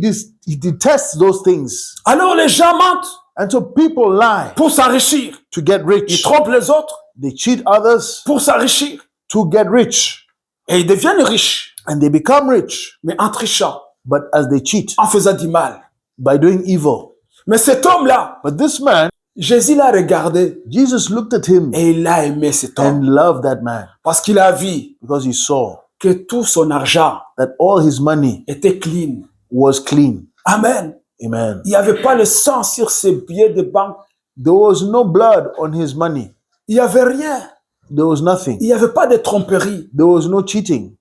detests those things.
Alors les gens mentent
And so people lie
pour s'enrichir.
to get
Ils
rich.
trompent les autres
They cheat others
pour s'enrichir.
to get rich.
Et ils deviennent riches,
And they become rich.
mais en trichant,
But as they cheat,
en faisant du mal.
by doing evil.
Mais cet homme-là,
But this man,
Jésus l'a regardé
Jesus looked at him
et il a aimé cet homme.
and loved that man
Parce qu'il a vu
because he saw
que tout son argent
that all his money
était clean.
was clean.
Amen.
Amen.
Il n'y avait pas le sang sur ses billets de banque.
There was no blood on his money.
Il n'y avait rien.
There was nothing.
Il n'y avait pas de tromperie.
There was no cheating.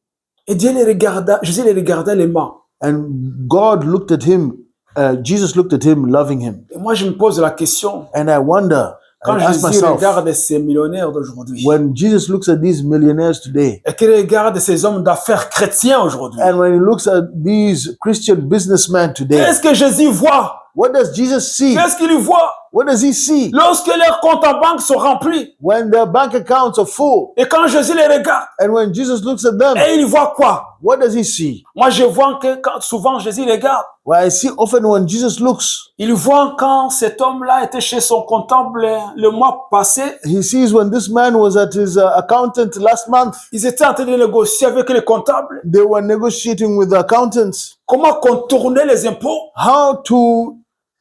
Et Dieu les regarda, Jésus les regardait les mains.
And God looked at him, Jesus looked at him, loving him.
Et moi, je me pose la question,
And I wonder,
quand
I ask
Jésus
myself,
regarde ces millionnaires d'aujourd'hui,
when Jesus looks at these millionaires today,
et qu'il regarde ces hommes d'affaires chrétiens aujourd'hui,
and when he looks at these Christian businessmen today,
qu'est-ce que Jésus voit?
what does Jesus see?
Qu'est-ce qu'il voit?
What does he see?
Lorsque leurs comptes en banque sont remplis,
When their bank accounts are full,
et quand Jésus les regarde,
and when Jesus looks at them,
et il voit quoi?
what does he see?
Moi, je vois que quand souvent Jésus regarde,
Well, I see often when Jesus looks,
il voit quand cet homme-là était chez son comptable le mois passé,
he sees when this man was at his accountant last month,
ils étaient en train de négocier avec les comptables
they were negotiating with the accountants
comment contourner les impôts,
how to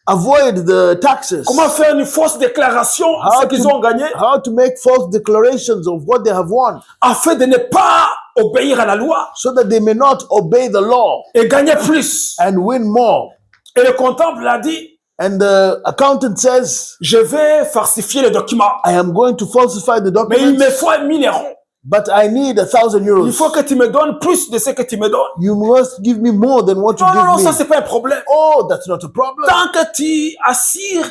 avoid the taxes,
comment faire une fausse déclaration de
How
ce qu'ils
to-
ont gagné,
how to make false declarations of what they have won,
afin de ne pas obéir à la loi
so that they may not obey the law
et gagner plus.
and win more.
Et le comptable a dit,
And the accountant says,
je vais falsifier les documents,
I am going to falsify the
mais il me
documents,
faut 1 000 euros.
but I need 1,000
Il
euros.
faut que tu me donnes plus de ce que tu me donnes.
You must give me more than what you
Non, non, non,
give
ça
me.
c'est pas un problème.
Oh, that's not a problem.
Tant que tu assures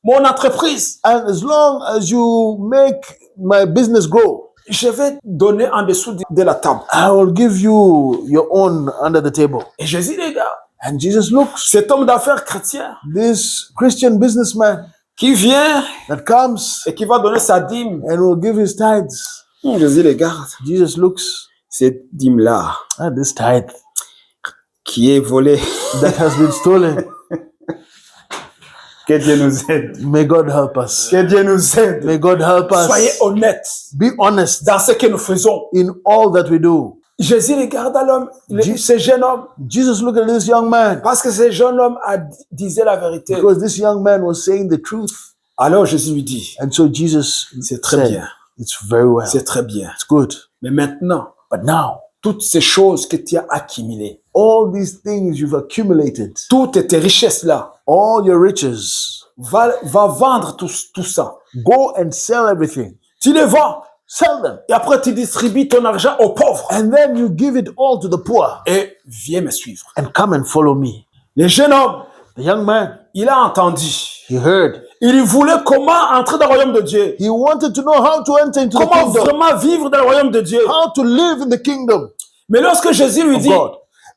mon entreprise,
And as long as you make my business grow,
je vais donner en dessous de la table.
I will give you your own under the table.
Et Jésus regarde
And Jesus looks,
cet homme d'affaires chrétien
this Christian businessman
qui vient
that comes
et qui va donner sa dîme.
and will give his tithes.
Jésus regarde
Jesus looks
cette dîme-là
at this tithe
qui est volée.
that has been stolen.
Que Dieu nous aide.
May God help us.
Que Dieu nous aide.
May God help
Soyez
us.
honnêtes
Be honest
dans ce que nous faisons.
in all that we do.
Jésus regarda l'homme, ce jeune homme,
Jesus looked at this young man
parce que ce jeune homme disait la vérité.
because this young man was saying the truth.
Alors Jésus lui dit,
And so Jesus
c'est très
said,
bien,
it's very well.
c'est très bien.
It's good.
Mais maintenant,
But now,
toutes ces choses que tu as accumulées,
all these things you've accumulated,
toutes tes richesses-là,
all your riches,
va vendre tout ça.
go and sell everything.
Tu les vends
Sell them.
et après tu distribues ton argent aux pauvres.
And then you give it all to the poor
Et viens me suivre.
and come and follow me.
Le jeune homme,
The young man,
il a entendu.
he heard.
Il voulait comment entrer dans le royaume de Dieu.
He wanted to know how to enter into the
Comment
kingdom,
vraiment vivre dans le royaume de Dieu.
how to live in the kingdom
Mais lorsque Jésus lui
of
dit,
God.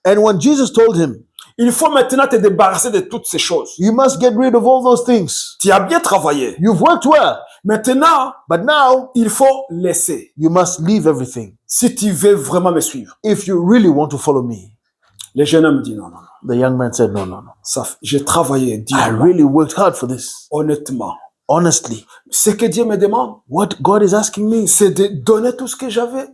And when Jesus told him,
il faut maintenant te débarrasser de toutes ces choses.
you must get rid of all those things.
Tu as bien travaillé.
You've worked well,
Maintenant,
but now
il faut laisser.
you must leave everything
Si tu veux vraiment me suivre.
if you really want to follow me.
Le jeune homme dit non, non, non.
The young man said, no, no, no.
J'ai travaillé
I
durement,
really worked hard for this.
honnêtement.
Honestly,
Ce que Dieu me demande,
what God is asking me
c'est de donner tout ce que j'avais,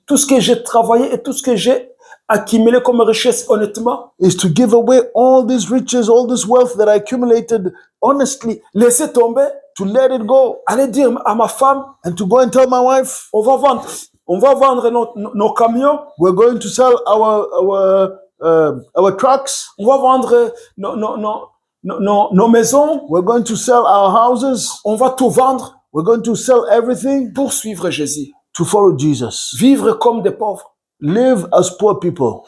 tout ce que j'ai travaillé et tout ce que j'ai accumulé comme richesse honnêtement.
is to give away all these riches, all this wealth that I accumulated honestly,
Laisser tomber,
to let it go,
aller dire à ma femme,
and to go and tell my wife,
on va vendre nos camions,
we're going to sell our trucks,
on va vendre nos maisons,
we're going to sell our houses,
on va tout vendre
we're going to sell everything
pour suivre Jésus.
to follow Jesus.
Vivre comme des pauvres.
Live as poor people.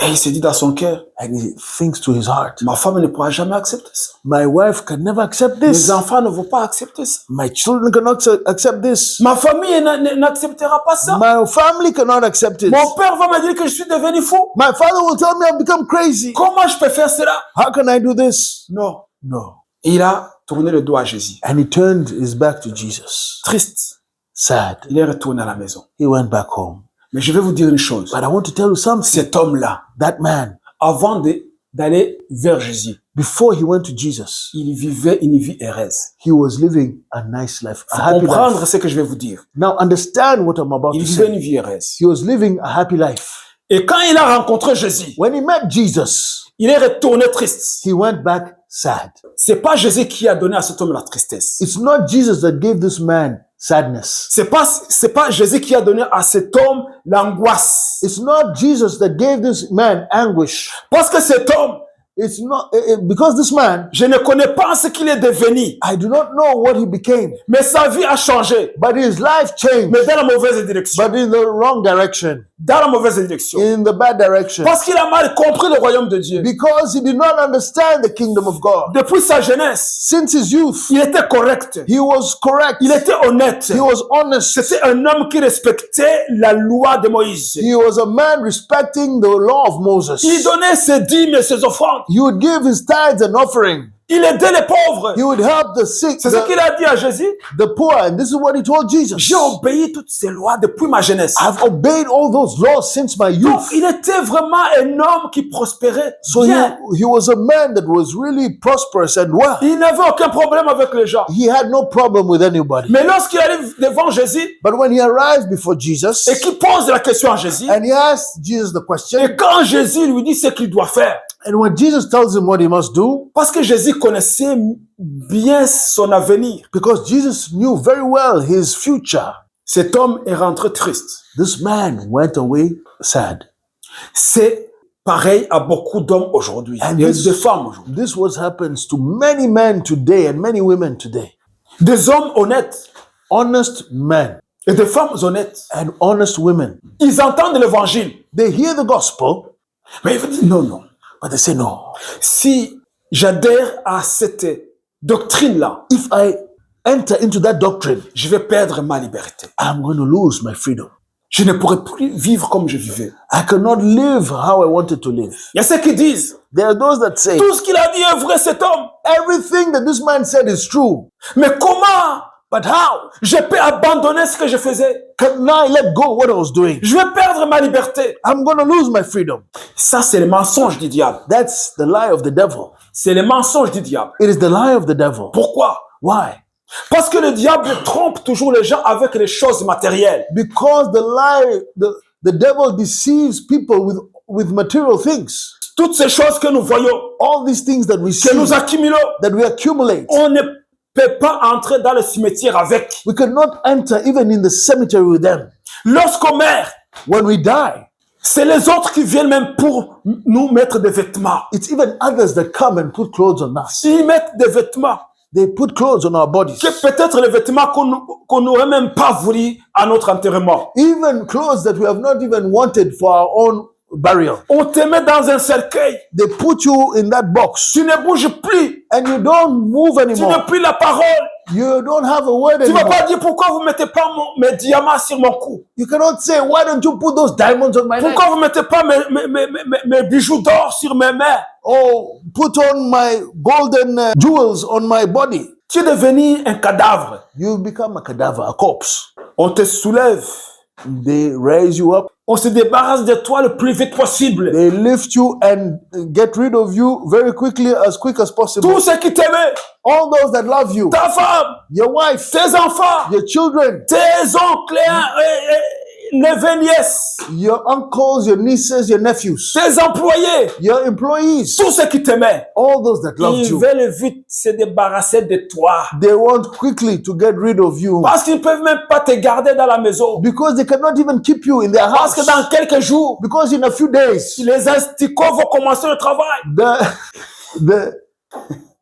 Et il s'est dit dans son cœur,
And he thinks to his heart,
ma femme ne pourra jamais accepter ça.
my wife can never accept
Mes
this.
enfants ne vont pas accepter ça.
My children cannot accept this.
Ma famille n'acceptera pas ça.
My family cannot accept it.
Mon père va me dire que je suis devenu fou.
My father will tell me I've become crazy.
Comment je peux faire cela?
How can I do this?
Non.
No.
Il a tourné le dos à Jésus.
And he turned his back to Jesus.
Triste.
Sad.
Il est retourné à la maison.
He went back home.
Mais je vais vous dire une chose.
But I want to tell you something.
Cet homme-là,
That man,
avant d'aller vers Jésus,
before he went to Jesus,
il vivait une vie heureuse.
he was living a nice life, a
Faut
happy
comprendre
life.
ce que je vais vous dire.
Now understand what I'm about
Il
to
vivait
say.
une vie heureuse.
He was living a happy life.
Et quand il a rencontré Jésus,
When he met Jesus,
il est retourné triste.
he went back sad.
C'est pas Jésus qui a donné à cet homme la tristesse.
It's not Jesus that gave this man sadness.
C'est pas Jésus qui a donné à cet homme l'angoisse.
It's not Jesus that gave this man anguish.
Parce que cet homme,
It's not because this man,
je ne connais pas ce qu'il est devenu,
I do not know what he became,
mais sa vie a changé,
but his life changed,
mais dans la mauvaise direction.
but in the wrong direction,
Dans la mauvaise direction.
in the bad direction,
Parce qu'il a mal compris le royaume de Dieu.
because he did not understand the kingdom of God.
Depuis sa jeunesse,
Since his youth,
il était correct.
he was correct.
Il était honnête.
He was honest.
C'était un homme qui respectait la loi de Moïse.
He was a man respecting the law of Moses.
Il donnait ses dîmes et ses offrandes.
He would give his tithes and offering.
Il aidait les pauvres.
He would help the sick,
C'est ce qu'il a dit à Jésus.
the poor, and this is what he told Jesus.
J'ai obéi toutes ces lois depuis ma jeunesse.
I've obeyed all those laws since my
Donc,
youth.
il était vraiment un homme qui prospérait
So
bien.
he was a man that was really prosperous and well.
Il n'avait aucun problème avec les gens.
He had no problem with anybody.
Mais lorsqu'il arrive devant Jésus
But when he arrived before Jesus
et qu'il pose la question à Jésus,
and he asked Jesus the question,
et quand Jésus lui dit ce qu'il doit faire,
and when Jesus tells him what he must do,
parce que Jésus connaissait bien son avenir,
because Jesus knew very well his future,
cet homme est rentré triste.
this man went away sad.
C'est pareil à beaucoup d'hommes aujourd'hui,
And
et
this-
de femmes aujourd'hui.
This what happens to many men today and many women today.
Des hommes honnêtes,
Honest men.
et des femmes honnêtes.
and honest women.
Ils entendent l'évangile,
They hear the gospel,
mais ils disent non, non.
but they say, no.
Si j'adhère à cette doctrine-là,
If I enter into that doctrine,
je vais perdre ma liberté.
I'm going to lose my freedom.
Je ne pourrai plus vivre comme je vivais.
I cannot live how I wanted to live.
Il y a ceux qui disent,
There are those that say,
tout ce qu'il a dit est vrai, cet homme.
everything that this man said is true.
Mais comment
But how
je peux abandonner ce que je faisais?
can I let go what I was doing?
Je vais perdre ma liberté.
I'm going to lose my freedom.
Ça, c'est le mensonge du diable.
That's the lie of the devil.
C'est le mensonge du diable.
It is the lie of the devil.
Pourquoi?
Why?
Parce que le diable trompe toujours les gens avec les choses matérielles.
Because the devil deceives people with material things.
Toutes ces choses que nous voyons,
All these things that we see,
que nous accumulons,
that we accumulate,
on ne peut pas entrer dans le cimetière avec.
we cannot enter even in the cemetery with them.
Lorsqu'on meurt,
When we die,
c'est les autres qui viennent même pour nous mettre des vêtements.
it's even others that come and put clothes on us.
Ils mettent des vêtements,
They put clothes on our bodies.
que peut-être les vêtements qu'on n'aurait même pas voulu à notre enterrement.
Even clothes that we have not even wanted for our own burial.
On te met dans un cercueil.
They put you in that box
Tu ne bouges plus.
and you don't move
Tu n'as
anymore.
plus la parole.
You don't have a word
Tu ne vas
anymore.
pas dire pourquoi vous ne mettez pas mes diamants sur mon cou.
You cannot say, why don't you put those diamonds on my neck?
Pourquoi vous ne mettez pas mes bijoux d'or sur mes mains.
Oh, put on my golden jewels on my body.
Tu es devenu un cadavre.
You become a cadaver, a corpse.
On te soulève.
They raise you up.
On se débarrasse de toi le plus vite possible.
They lift you and get rid of you very quickly, as quick as possible.
Tous ceux qui t'aimaient,
All those that love you,
ta femme,
your wife,
tes enfants,
your children,
tes oncles, neveux, nièces,
your uncles, your nieces, your nephews,
tes employés,
your employees,
tous ceux qui t'aimaient,
all those that loved
ils
you.
veulent vite se débarrasser de toi.
They want quickly to get rid of you
Parce qu'ils ne peuvent même pas te garder dans la maison.
because they cannot even keep you in their
Parce que
house.
dans quelques jours,
Because in a few days,
les asticots vont commencer le travail.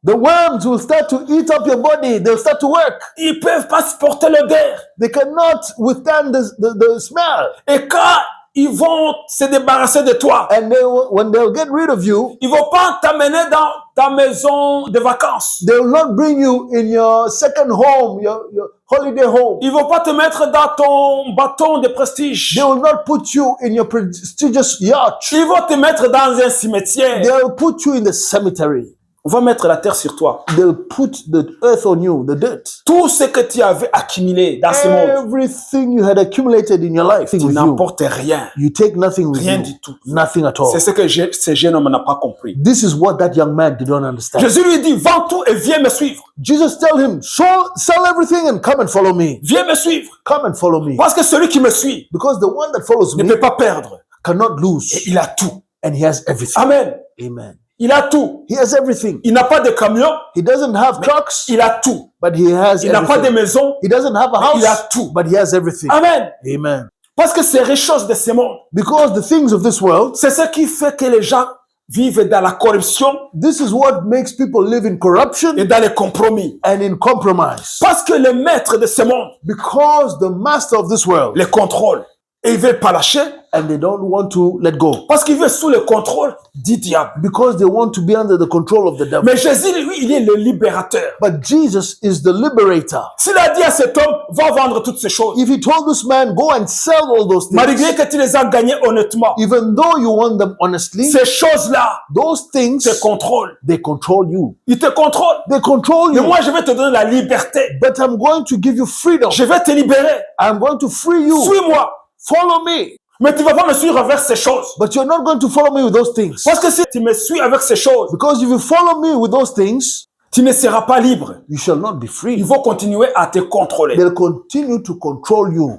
the worms will start to eat up your body. They'll start to work.
Ils ne peuvent pas supporter l'odeur.
They cannot withstand the smell.
Et quand ils vont se débarrasser de toi,
And when they'll get rid of you,
ils ne vont pas t'amener dans ta maison de vacances.
they will not bring you in your second home, your holiday home.
Ils ne vont pas te mettre dans ton bâton de prestige.
They will not put you in your prestigious yacht.
Ils vont te mettre dans un cimetière.
They'll put you in the cemetery.
On va mettre la terre sur toi.
They'll put the earth on you, the dirt.
Tout ce que tu avais accumulé dans ce monde,
Everything you had accumulated in your life
tu
with you.
n'emportes rien.
You take nothing with
Rien
you.
du tout.
Nothing at all.
C'est ce que ce jeune homme n'a pas compris.
This is what that young man did not understand.
Jésus lui dit, vends tout et viens me suivre.
Jesus tell him, sell everything and come and follow me.
Viens me suivre.
Come and follow me.
Parce que celui qui me suit
Because the one that follows
ne
me
peut pas perdre.
cannot
Et
lose.
il a tout.
And he has everything.
Amen.
Amen.
Il a tout.
He has everything.
Il n'a pas de camion.
He doesn't have trucks,
Il a tout.
but he has
Il n'a pas de
everything.
maison.
He doesn't have a
Il a
house,
tout.
but he has everything.
Amen.
Amen.
Parce que ces richesses de ce monde,
Because the things of this world,
c'est ce qui fait que les gens vivent dans la corruption
this is what makes people live in corruption
et dans les compromis.
and in compromise.
Parce que le maître de ce monde
Because the master of this world,
les contrôle. Et il ne veut pas lâcher
and they don't want to let go.
parce qu'il veut sous le contrôle du diable.
Because they want to be under the control of the devil.
Mais Jésus, lui, il est le libérateur.
But Jesus is the liberator.
S'il a dit à cet homme, va vendre toutes ces choses,
If he told this man, go and sell all those
malgré
things,
que tu les as gagnées honnêtement,
even though you want them honestly,
ces choses-là
those things,
te contrôlent.
they control you.
Ils te contrôlent.
They control
Mais
you.
moi, je vais te donner la liberté.
But I'm going to give you freedom.
Je vais te libérer.
I'm going to free you.
Suis-moi.
Follow me.
Mais tu ne vas pas me suivre avec ces choses.
But you're not going to follow me with those things.
Parce que si tu me suis avec ces choses,
Because if you follow me with those things,
tu ne seras pas libre.
you shall not be
Ils
free.
vont continuer à te contrôler.
They'll continue to control you.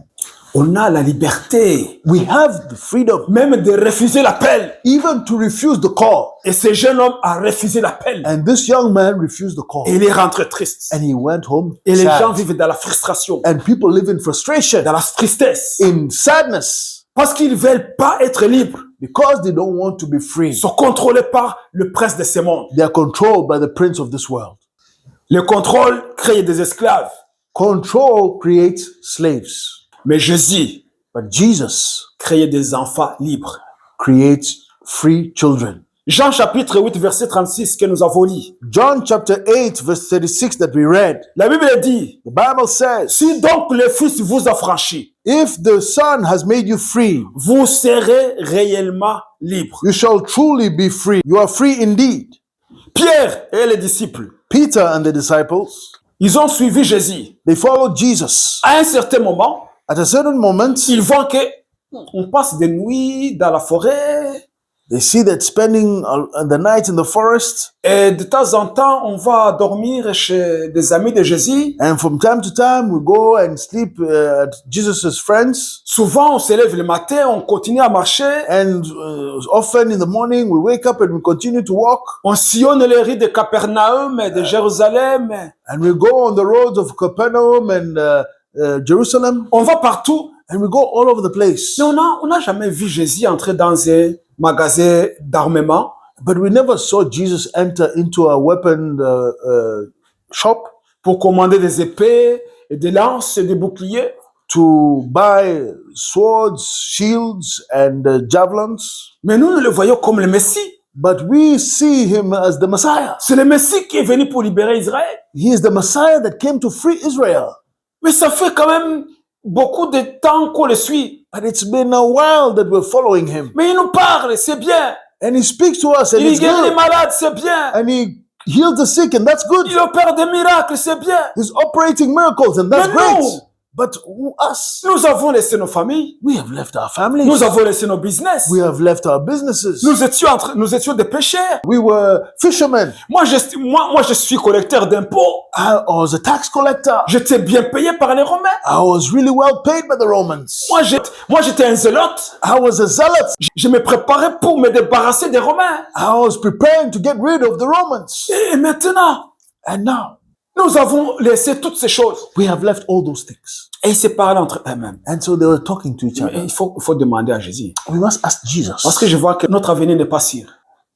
On a la liberté,
We have the freedom
même de refuser l'appel.
even to refuse the call.
Et ce jeune homme a refusé l'appel.
And this young man refused the call.
Et il est rentré triste.
And he went home
Et les gens
sad.
vivent dans la frustration,
And people live in frustration,
dans la tristesse.
in sadness,
Parce qu'ils ne veulent pas être libres.
because they don't want to be free.
Ils sont contrôlés par le prince de ce monde.
They are controlled by the prince of this world.
Le contrôle crée des esclaves.
Control creates slaves.
Mais Jésus
But Jesus
créait des enfants libres.
creates free children.
Jean chapitre 8, verset 36 que nous avons lu.
John chapter 8, verse 36 that we read,
La Bible dit,
the Bible says,
si donc le Fils vous a franchi,
if the Son has made you free,
vous serez réellement libre.
you shall truly be free. You are free indeed.
Pierre et les disciples,
Peter and the disciples,
ils ont suivi Jésus.
they followed Jesus.
À un certain moment,
At a certain moment,
ils voient que on passe des nuits dans la forêt
they see that spending the night in the forest,
et de temps en temps, on va dormir chez des amis de Jésus.
and from time to time we go and sleep at Jesus' friends.
Souvent, on se lève le matin, on continue à marcher,
And often in the morning we wake up and we continue to walk,
on sillonne les rues de Capernaum et de Jérusalem,
and we go on the roads of Capernaum and Jerusalem,
on va partout.
and we go all over the place.
Mais on n'a jamais vu Jésus entrer dans un magasin d'armement.
But we never saw Jesus enter into a weapon shop
Pour commander des épées, et des lances et des boucliers.
to buy swords, shields, and javelins.
Mais nous le voyons comme le Messie.
But we see him as the Messiah.
C'est le Messie qui est venu pour libérer Israël.
He is the Messiah that came to free Israel.
Mais ça fait quand même beaucoup de temps qu'on le suit.
But it's been a while that we're following him.
Mais il nous parle, c'est bien.
And he speaks to us, and
Il
it's
guérit les
good.
malades, c'est bien.
And he heals the sick, and that's good.
Il opère des miracles, c'est bien.
He's operating miracles, and that's
Mais
great.
nous-
But us,
Nous avons laissé nos familles.
we have left our families.
Nous avons laissé nos business.
We have left our businesses.
Nous étions des pécheurs.
We were fishermen.
Moi, je suis collecteur d'impôts.
I was a tax collector.
J'étais bien payé par les Romains.
I was really well paid by the Romans.
Moi, j'étais un zélote.
I was a zealot.
Je me préparais pour me débarrasser des Romains.
I was preparing to get rid of the Romans.
Et maintenant,
And now,
nous avons laissé toutes ces choses.
we have left all those things.
Et ils se parlent entre eux-mêmes.
And so they were talking to each
Mais
other.
il faut demander à Jésus.
We must ask
Parce
Jesus.
que je vois que notre avenir n'est pas sûr.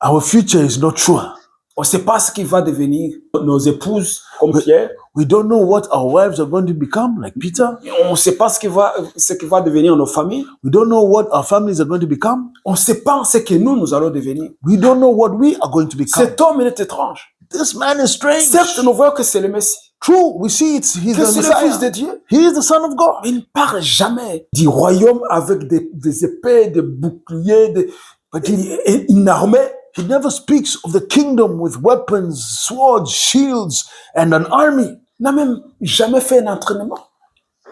Our future is not sure.
On ne sait pas ce qui va devenir nos épouses comme Pierre.
We don't know what our wives are going to become, like Peter.
On ne sait pas ce qui va devenir nos familles.
We don't know what our families are going to become.
On ne sait pas ce que nous allons devenir.
We don't know what we are going to become.
Cet homme, il est étrange.
This man is strange.
Certes, nous voyons que c'est le Messie,
True, we see he's
que
the
c'est le Fils de
Messiah.
Dieu.
He is the Son of God.
Mais il ne parle jamais du royaume avec des épées, des boucliers, une armée.
He never speaks of the kingdom with weapons, swords, shields, and an army.
Il n'a même jamais fait un entraînement.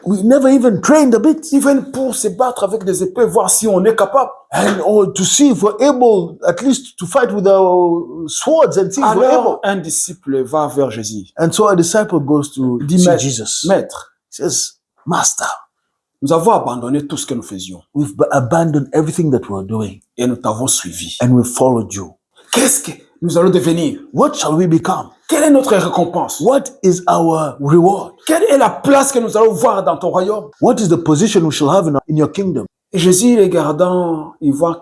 We never even trained a bit.
Il vient pour se battre avec des épées, voir si on est capable.
And or to see if we're able, at least to fight with our swords and see if we're
Alors,
able.
un disciple va vers Jésus.
And so a disciple goes to
Il dit,
see
maître,
Jesus.
maître,
He says, Master,
nous avons abandonné tout ce que nous faisions
we've abandoned everything that we're doing
et nous t'avons suivi.
and we followed you.
Qu'est-ce que nous allons devenir?
What shall we become?
Quelle est notre récompense?
What is our reward?
Quelle est la place que nous allons voir dans ton royaume?
What is the position we shall have in your kingdom?
Et Jésus, les regardant, il voit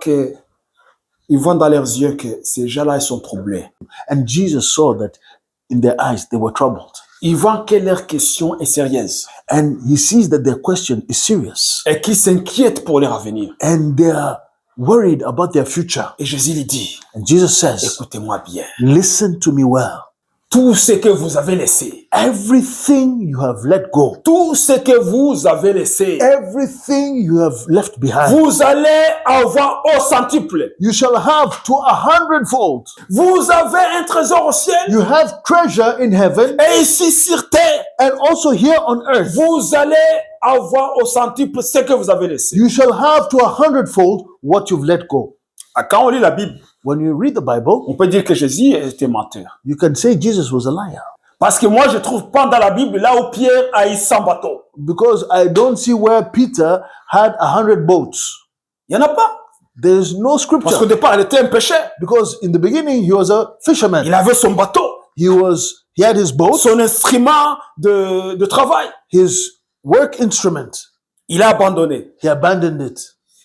dans leurs yeux que ces gens-là, ils sont troublés.
And Jesus saw that in their eyes they were troubled.
Il voit que leur question est sérieuse
And he sees that their question is serious.
et qu'ils s'inquiètent pour leur avenir.
And they are worried about their future.
Et Jésus lui dit,
And Jesus says,
écoutez-moi bien.
listen to me well.
Tout ce que vous avez laissé,
Everything you have let go,
tout ce que vous avez laissé,
everything you have left behind,
vous allez avoir au centuple.
you shall have to 100-fold.
Vous avez un trésor au ciel
You have treasure in heaven
et ici sur terre,
and also here on earth.
vous allez avoir au centuple ce que vous avez laissé.
You shall have to 100-fold what you've let go.
Quand on lit la Bible,
When you read the Bible,
on peut dire que Jésus était menteur.
you can say Jesus was a liar.
Parce que moi, je trouve pas dans la Bible là où Pierre a eu 100 bateaux.
Because I don't see where Peter had 100 boats.
Il n'y en a pas.
There's no
Parce qu'au
scripture.
départ, il était un pécheur.
Because in the beginning, he was a fisherman.
Il avait son bateau,
He had his boat,
son instrument de travail.
his work instrument.
Il a abandonné.
He abandoned it.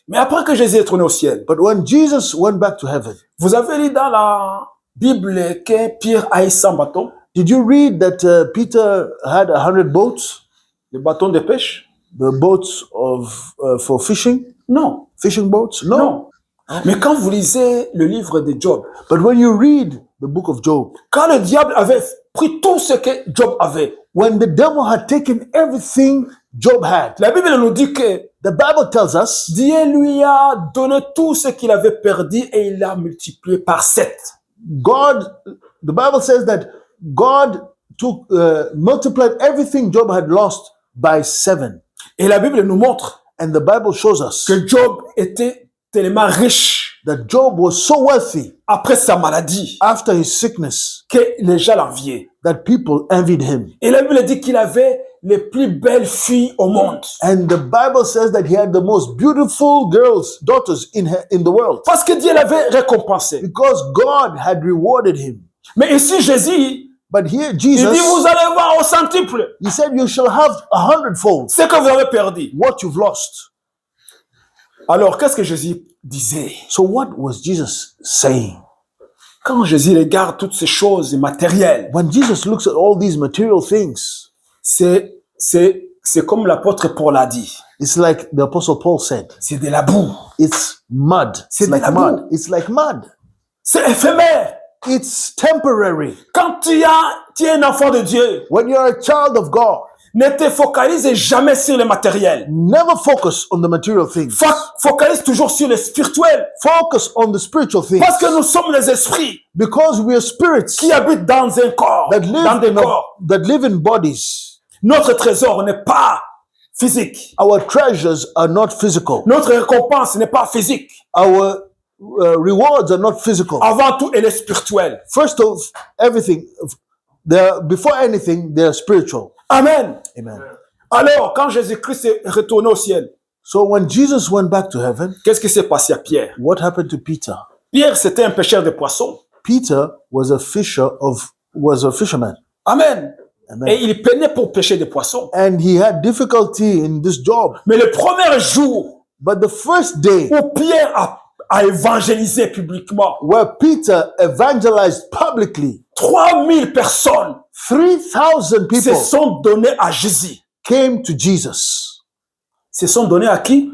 Mais après que Jésus est tourné au ciel,
But when Jesus went back to heaven,
vous avez lu dans la Bible que Pierre a eu 100 bateaux,
did you read that Peter had 100 boats,
des bâtons de pêche.
The boats of for fishing
Non,
boats? No.
non. Mais quand vous lisez le livre de Job,
But when you read the book of Job,
quand le diable avait pris tout ce que Job avait,
when the devil had taken everything Job had,
la Bible nous dit que
the Bible tells us
Dieu lui a donné tout ce qu'il avait perdu et il l'a multiplié par 7.
the Bible says that God took multiplied everything Job had lost by 7.
Et la Bible nous montre
And the Bible shows us
que Job était tellement riche
that Job was so wealthy
après sa maladie
after his sickness
que les gens l'enviaient.
that people envied him.
Et la Bible dit qu'il avait les plus belles filles au monde.
And the Bible says that he had the most beautiful daughters in the world,
Parce que Dieu l'avait récompensé.
because God had rewarded him.
Mais ici, Jésus,
But here
il dit,
Jesus,
vous allez voir au centuple
he said, you shall have 100-fold
ce que vous avez perdu.
what you've lost.
Alors, qu'est-ce que Jésus disait?
So what was Jesus saying?
Quand Jésus regarde toutes ces choses matérielles,
When Jesus looks at all these material things,
c'est comme l'apôtre Paul a dit.
it's like the Apostle Paul said,
C'est de la boue.
it's mud.
C'est
It's
de
like
la
mud.
boue.
It's like mud.
C'est éphémère.
It's temporary.
Quand tu es un enfant de Dieu,
When you're a child of God,
ne te focalise jamais sur le matériel.
never focus on the material things.
Focalise toujours sur le spirituel.
Focus on the spiritual things.
Parce que nous sommes les esprits
Because we are spirits
qui habitent dans un corps,
that
dans des corps.
live in bodies.
Notre trésor n'est pas physique.
Our treasures are not physical.
Notre récompense n'est pas physique.
Our rewards are not physical.
Avant tout, elle est spirituelle.
First of everything, before anything, they're spiritual.
Amen.
Amen.
Alors, quand Jésus-Christ est retourné au ciel,
So when Jesus went back to heaven,
qu'est-ce qui s'est passé à Pierre?
what happened to Peter?
Pierre, c'était un pêcheur de poissons.
Peter was a fisherman.
Amen.
Amen.
Et il peinait pour pêcher des poissons.
And he had difficulty in this job.
Mais le premier jour
But the first day
où Pierre a évangélisé publiquement,
where Peter evangelized publicly,
3000 personnes
3,000
se
people
sont données à Jésus.
came to Jesus.
Se sont données à qui?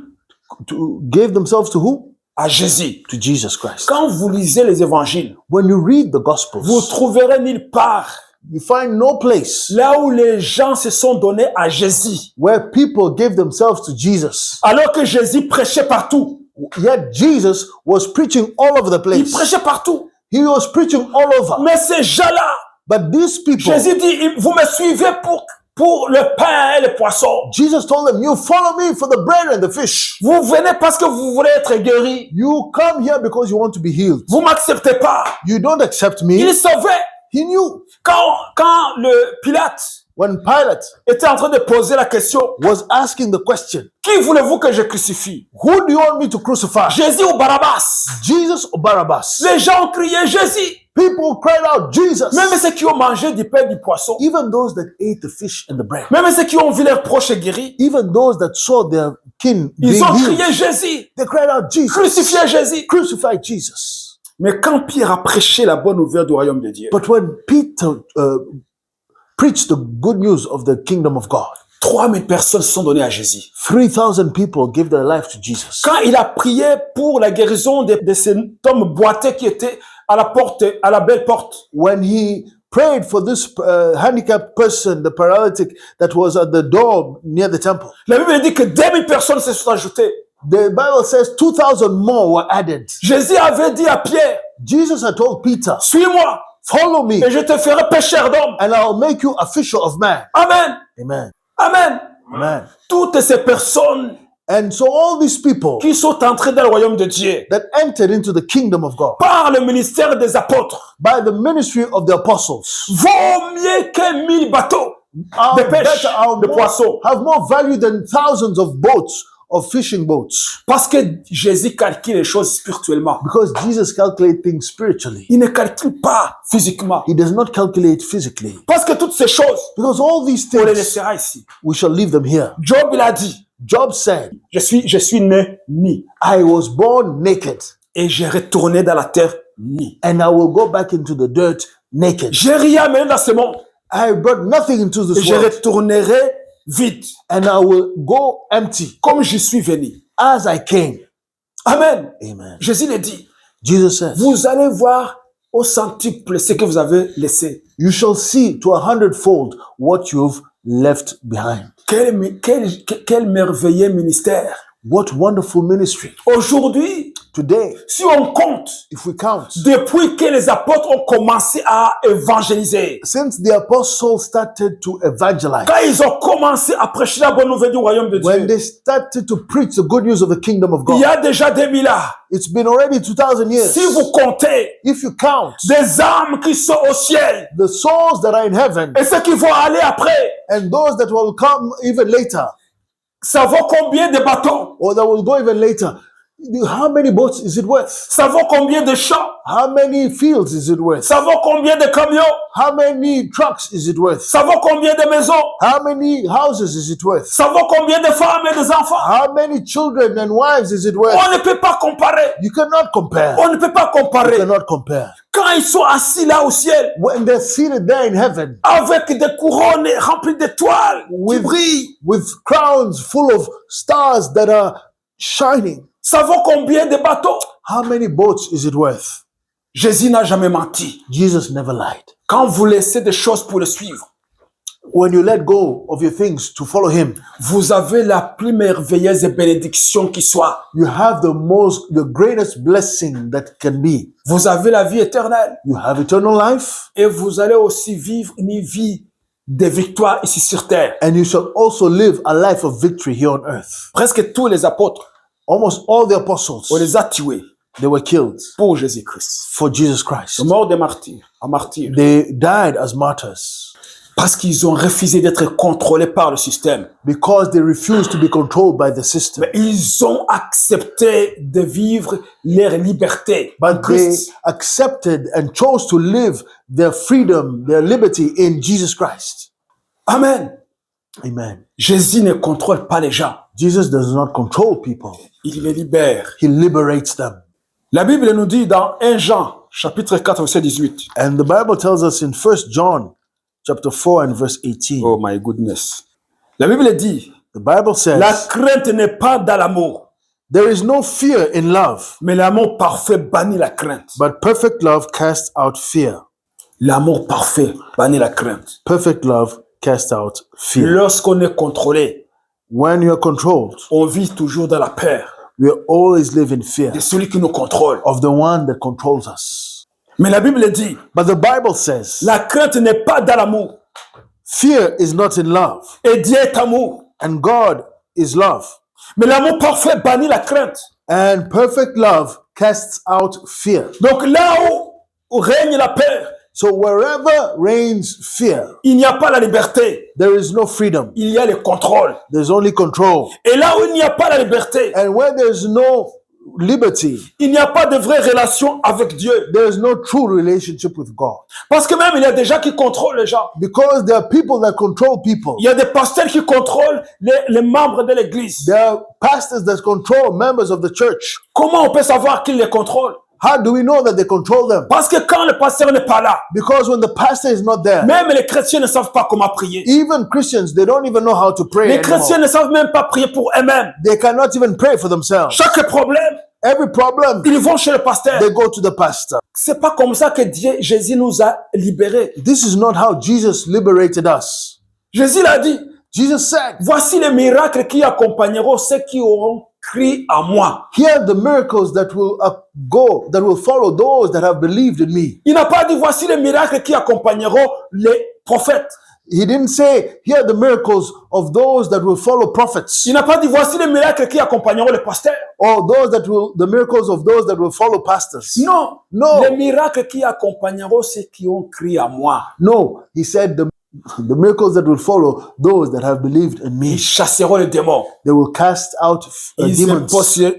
Gave themselves to who?
À Jésus.
To Jesus Christ.
Quand vous lisez les évangiles,
When you read the
vous
Gospels,
trouverez nulle part
you find no place
là où les gens se sont donnés à Jésus.
where people gave themselves to Jesus.
Alors que Jésus prêchait partout.
Yet Jesus was preaching all over the
Il
place.
prêchait partout.
He was preaching all over.
Mais ces gens-là,
But these people,
Jésus dit, vous me suivez pour le pain et le poisson.
Jesus told them, you follow me for the bread and the fish.
Vous venez parce que vous voulez être guéri.
You come here because you want to be healed.
Vous m'acceptez pas.
You don't accept me.
Il savait.
He knew.
Quand le Pilate
When Pilate
était en train de poser la question,
was asking the question,
qui voulez-vous que je crucifie?
who do you want me to crucify?
Jésus ou Barabbas?
Jesus or Barabbas?
Les gens ont crié Jésus.
People cried out, Jesus.
Même ceux qui ont mangé du pain et du poisson.
Even those that ate the fish and the bread.
Même ceux qui ont vu leurs proches guéris.
Even those that saw their kin
Ils
being
ont
healed.
crié Jésus.
They cried out, Jesus.
Crucifiez Jésus.
Crucify Jesus.
Mais quand Pierre a prêché la bonne nouvelle du royaume de Dieu,
But when Peter preached the good news of the kingdom of God,
3000 personnes se sont données à Jésus.
3,000 people gave their life to Jesus.
Quand il a prié pour la guérison de cet homme boiteux qui était à la porte, à la belle porte,
When he prayed for this handicapped person, the paralytic that was at the door near the temple,
la Bible dit que 2000 personnes se sont ajoutées.
the Bible says 2,000 more were added.
Jésus avait dit à Pierre,
Jesus had told Peter,
suis-moi
follow me
et je te ferai pêcheur d'hommes.
and I'll make you a fisher of men.
Amen.
Amen.
Amen.
Amen.
Toutes ces personnes
And so all these people
qui sont entrées dans le royaume de Dieu
that entered into the kingdom of God
par le ministère des apôtres
by the ministry of the apostles
vaut mieux que 1000 bateaux
are
de pêche,
better, are
de poissons.
have more value than thousands of boats, of fishing boats.
Parce que Jésus calcule les choses spirituellement.
Because Jesus calculates things spiritually.
Il ne calcule pas physiquement.
He does not calculate physically.
Parce que toutes ces choses,
Because all these
on les
things,
laissera ici.
we shall leave them here.
Job, il a dit,
Job said,
je suis né nu
I was born naked
et j'ai retourné dans la terre nu.
and I will go back into the dirt naked.
J'ai rien amené dans ce monde
I brought nothing into
et
this
je
world
retournerai vide,
and I will go empty
comme je suis venu.
as I came.
Amen.
Amen.
Jésus le dit.
Jesus says,
Vous allez voir au centuple ce que vous avez laissé.
you shall see to 100-fold what you've left behind.
Quel merveilleux ministère.
What wonderful ministry.
Aujourd'hui,
Today,
si on compte,
if we count,
depuis que les apôtres ont commencé à évangéliser,
since the apostles started to evangelize,
quand ils ont commencé à prêcher la bonne nouvelle du royaume de
when
Dieu,
they started to preach the good news of the kingdom of
il y
God,
a déjà 2000 ans.
it's been already 2000 years.
Si vous comptez
If you count
des âmes qui sont au ciel
the souls that are in heaven
et ceux qui vont aller après,
and those that will come even later,
ça vaut combien de bateaux?
or that will go even later, how many boats is it worth?
Ça vaut combien de champs?
How many fields is it worth?
Ça vaut combien de camions?
How many trucks is it worth?
Ça vaut combien de maisons?
How many houses is it worth?
Ça vaut combien de femmes et des enfants?
How many children and wives is it worth?
On ne peut pas comparer.
You cannot compare.
On ne peut pas
You
comparer.
cannot compare.
Quand ils sont assis là au ciel,
When they're seated there in heaven
avec des couronnes remplies d'étoiles qui
with,
brillent,
with crowns full of stars that are shining,
ça vaut combien de bateaux?
how many boats is it worth?
Jésus n'a jamais menti.
Jesus never lied.
Quand vous laissez des choses pour le suivre,
When you let go of your things to follow him,
vous avez la plus merveilleuse bénédiction qui soit.
you have the greatest blessing that can be.
Vous avez la vie éternelle
You have eternal life,
et vous allez aussi vivre une vie de victoire ici sur terre.
and you shall also live a life of victory here on earth.
Presque tous les apôtres,
Almost all the apostles,
on les a tués
they were killed
pour Jésus-Christ.
for Jesus Christ.
Ils sont morts des martyrs, en martyrs,
They died as martyrs
parce qu'ils ont refusé d'être contrôlés par le système.
because they refused to be controlled by the system.
Mais ils ont accepté de vivre leur liberté en
But they
Christ.
accepted and chose to live their freedom, their liberty in Jesus Christ.
Amen.
Amen.
Jésus ne contrôle pas les gens.
Jesus does not control people.
Il les libère.
He liberates them.
La Bible nous dit dans 1 Jean, chapitre 4, verset 18.
And the Bible tells us in 1 John chapter 4 and verse 18.
Oh my goodness. La Bible dit,
The Bible
la
says,
crainte n'est pas dans l'amour,
there is no fear in love,
mais l'amour parfait bannit la crainte.
but perfect love casts out fear.
L'amour parfait bannit la crainte.
Perfect love casts out fear.
Lorsqu'on est contrôlé,
When you're controlled,
on vit toujours dans la peur
we always live in fear
de celui qui nous contrôle.
of the one that controls us.
Mais la Bible dit,
But the Bible says,
la crainte n'est pas dans l'amour.
fear is not in love,
Et Dieu est amour.
and God is love.
Mais l'amour parfait bannit la crainte.
And perfect love casts out fear.
Donc là où règne la peur,
So wherever reigns fear,
il n'y a pas la liberté.
there is no freedom.
Il y a le contrôle.
There's only control.
Et là où il n'y a pas la liberté,
And where there's no liberty,
il n'y a pas de vraie relation avec Dieu.
there is no true relationship with God.
Parce que même il y a des gens qui contrôlent les gens.
Because there are people that control people.
Il y a des pasteurs qui contrôlent les membres de l'église.
There are pastors that control members of the church.
Comment on peut savoir qu'ils les contrôlent?
How do we know that they control them?
Parce que quand le pasteur n'est pas là,
Because when the pastor is not there,
même les chrétiens ne savent pas comment prier.
even Christians, they don't even know how to pray
Les chrétiens
anymore.
ne savent même pas prier pour eux-mêmes.
They cannot even pray for themselves.
Chaque problème,
Every problem,
ils vont chez le pasteur.
they go to the pastor.
C'est pas comme ça que Jésus nous a libérés.
This is not how Jesus liberated us.
Jésus l'a dit,
Jesus said,
voici les miracles qui accompagneront ceux qui auront cru à moi.
here are the miracles that will follow those that have believed in me.
Il n'a pas dit, voici les miracles qui accompagneront les prophètes.
He didn't say, here are the miracles of those that will follow prophets,
Il n'a pas dit, voici les miracles qui accompagneront les pasteurs.
or the miracles of those that will follow pastors.
Non.
No.
Les miracles qui accompagneront ceux qui ont cru à moi.
No, he said the miracles that will follow those that have believed in me.
Ils chasseront les démons.
They will cast out
Ils
demons.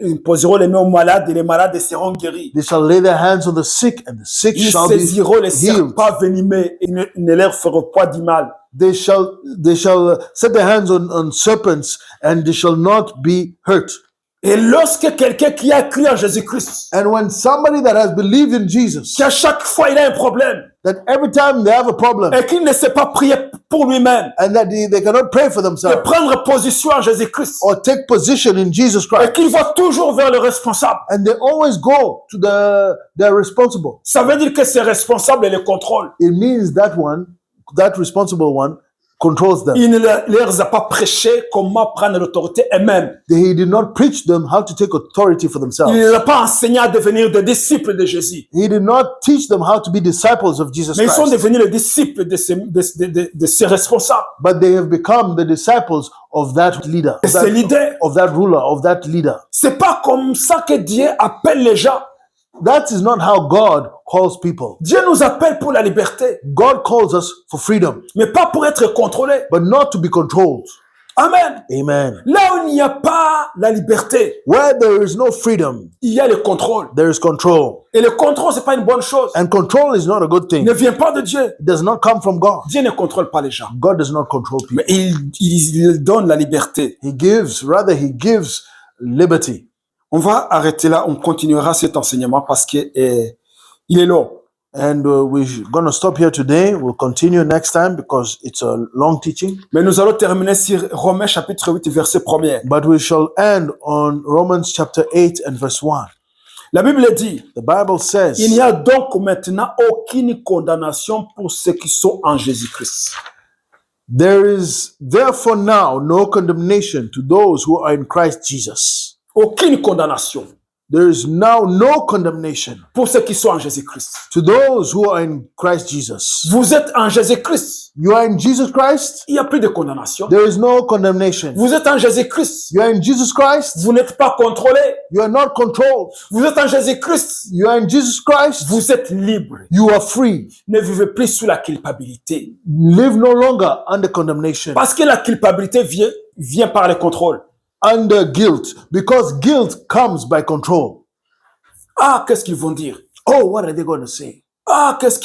imposeront les mains aux malades et les malades seront guéris.
They shall lay their hands on the sick, and the sick
Ils
shall be
saisiront les
healed.
serpents venimeux et ne leur feront pas du mal.
They shall set their hands on serpents, and they shall not be hurt.
Et lorsque quelqu'un qui a cru en Jésus-Christ,
And when somebody that has believed in Jesus,
qu'à chaque fois il a un problème,
that every time they have a problem
et qu'il ne sait pas prier pour lui-même,
and that they cannot pray for
de
themselves
prendre position en Jésus-Christ,
or take position in Jesus
et
Christ,
qu'il va toujours vers le responsable.
and they always go to the responsible.
Ça veut dire que c'est responsable et le contrôle.
It means that responsible one controls them.
Il ne leur a pas prêché comment prendre l'autorité eux-mêmes.
He did not preach them how to take authority for
Il
themselves.
ne leur a pas enseigné à devenir des disciples de Jésus.
He did not teach them how to be disciples of Jesus
Mais ils sont
Christ.
devenus les disciples de ces responsables.
But they have become the disciples of that leader,
Et ces leaders,
of that ruler, of that leader.
c'est pas comme ça que Dieu appelle les gens.
That is not how God calls people.
Dieu nous appelle pour la liberté,
God calls us for freedom,
mais pas pour être contrôlés.
but not to be controlled.
Amen.
Amen.
Là où il n'y a pas la liberté,
Where there is no freedom,
il y a le contrôle.
there is control.
Et le contrôle, c'est pas une bonne chose.
And control is not a good
Il
thing.
ne vient pas de Dieu.
It does not come from God.
Dieu ne contrôle pas les gens.
God does not control
Mais
people.
il donne la liberté.
He gives liberty.
On va arrêter là, on continuera cet enseignement parce que il est long.
And we're going to stop here today. We'll continue next time because it's a long teaching.
Mais nous allons terminer sur Romains chapitre 8, verset 1er.
But we shall end on Romans chapter 8 and verse 1.
La Bible dit,
The Bible says,
il n'y a donc maintenant aucune condamnation pour ceux qui sont en Jésus-Christ.
there is therefore now no condemnation to those who are in Christ Jesus.
Aucune condamnation
There is now no condemnation
pour ceux qui sont en Jésus-Christ.
to those who are in Christ Jesus.
Vous êtes en Jésus-Christ.
You are in Jesus Christ,
Il n'y a plus de condamnation.
there is no condemnation.
Vous êtes en Jésus-Christ.
You are in Jesus Christ,
Vous n'êtes pas contrôlé.
you are not controlled.
Vous êtes en Jésus-Christ.
You are in Jesus Christ,
Vous êtes libre.
you are free.
Ne vivez plus sous la culpabilité.
Live no longer under condemnation,
Parce que la culpabilité vient par le contrôle.
under guilt, because guilt comes by control.
Ah, qu'est-ce qu'ils vont dire?
Oh, what are they going to say?
Ah, qu'est-ce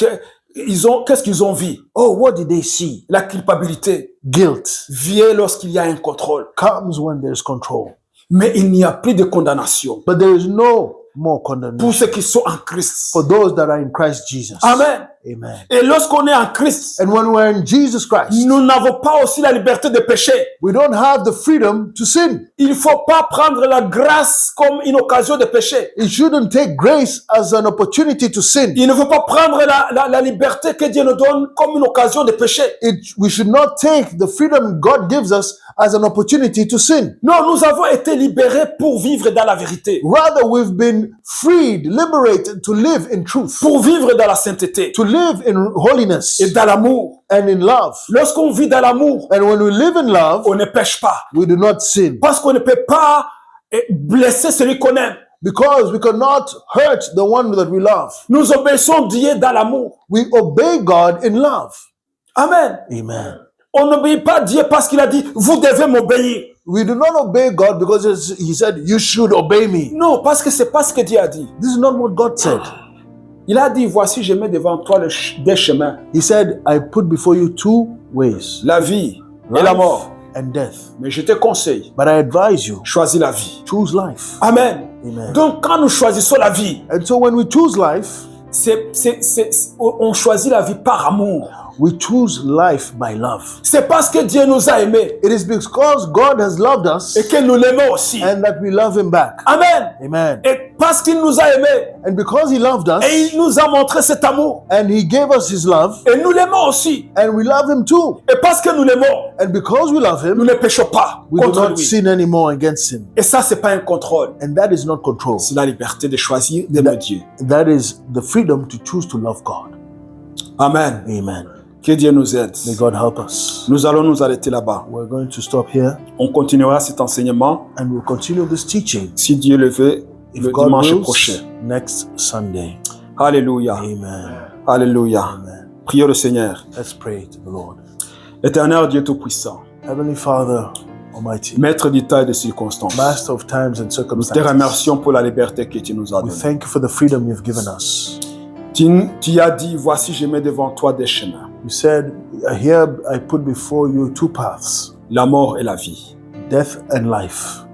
qu'ils ont vu?
Oh, what did they see?
La culpabilité
Guilt
vient lorsqu'il y a un contrôle.
comes when there's control.
Mais il n'y a plus de condamnation
But there is no more
pour
condemnation
ceux qui sont en Christ.
for those that are in Christ Jesus.
Amen.
Amen.
Et lorsqu'on est en Christ,
And when we're in Jesus Christ,
nous n'avons pas aussi la liberté de pécher.
we don't have the freedom to sin.
Il ne faut pas prendre la grâce comme une occasion de pécher.
It shouldn't take grace as an opportunity to sin.
Il ne faut pas prendre la liberté que Dieu nous donne comme une occasion de pécher.
We should not take the freedom God gives us as an opportunity to sin.
Non, nous avons été libérés pour vivre dans la vérité,
Rather, we've been freed, liberated to live in truth,
pour vivre dans la sainteté
to live in holiness
et dans l'amour.
and in love.
Lorsqu'on vit dans l'amour,
And when we live in love,
on ne pêche pas.
we do not sin
Parce qu'on ne peut pas blesser celui qu'on aime.
because we cannot hurt the one that we love.
Nous obéissons Dieu dans l'amour.
We obey God in love.
Amen.
Amen.
On n'obéit pas Dieu parce qu'il a dit, vous devez m'obéir.
We do not obey God because He said, you should obey me.
Non, parce que c'est pas ce que Dieu a dit.
This is not what God said.
Il a dit, voici, je mets devant toi des chemins,
He said, I put before you two ways,
la vie et la mort.
and death.
Mais je te conseille,
But I advise you,
choisis la vie.
choose life.
Amen.
Amen.
Donc, quand nous choisissons la vie,
And so when we choose life,
on choisit la vie par amour.
we choose life by love.
C'est parce que Dieu nous a aimés
It is because God has loved us
et que nous l'aimons aussi.
and that we love Him back.
Amen.
Amen.
Et parce qu'il nous a aimés
And because He loved us
et il nous a montré cet amour
and He gave us His love,
et nous l'aimons aussi.
and we love Him too.
Et parce que nous l'aimons,
And because we love
nous
Him,
ne péchons pas
we do
contre
not
lui.
sin anymore against Him.
Et ça, c'est pas un contrôle.
And that is not control.
C'est la liberté de choisir d'aimer Dieu.
That is the freedom to choose to love God.
Amen.
Amen.
Que Dieu nous aide.
May God help us.
Nous allons nous arrêter là-bas.
We're going to stop here
On continuera cet enseignement,
and we'll continue this teaching,
si Dieu le veut,
if
le
God
dimanche
wills,
prochain.
next Sunday.
Alléluia.
Amen.
Alléluia.
Amen.
Prions le Seigneur.
Let's pray to the Lord.
Éternel Dieu Tout-Puissant,
Heavenly Father, Almighty,
Maître du temps et des circonstances,
Master of times and
nous te
circumstances,
remercions pour la liberté que tu nous as
we
donnée.
thank you for the freedom you've given us.
Tu as dit, voici, je mets devant toi des chemins,
You said, here I put before you two paths,
la mort et la vie.
death and life.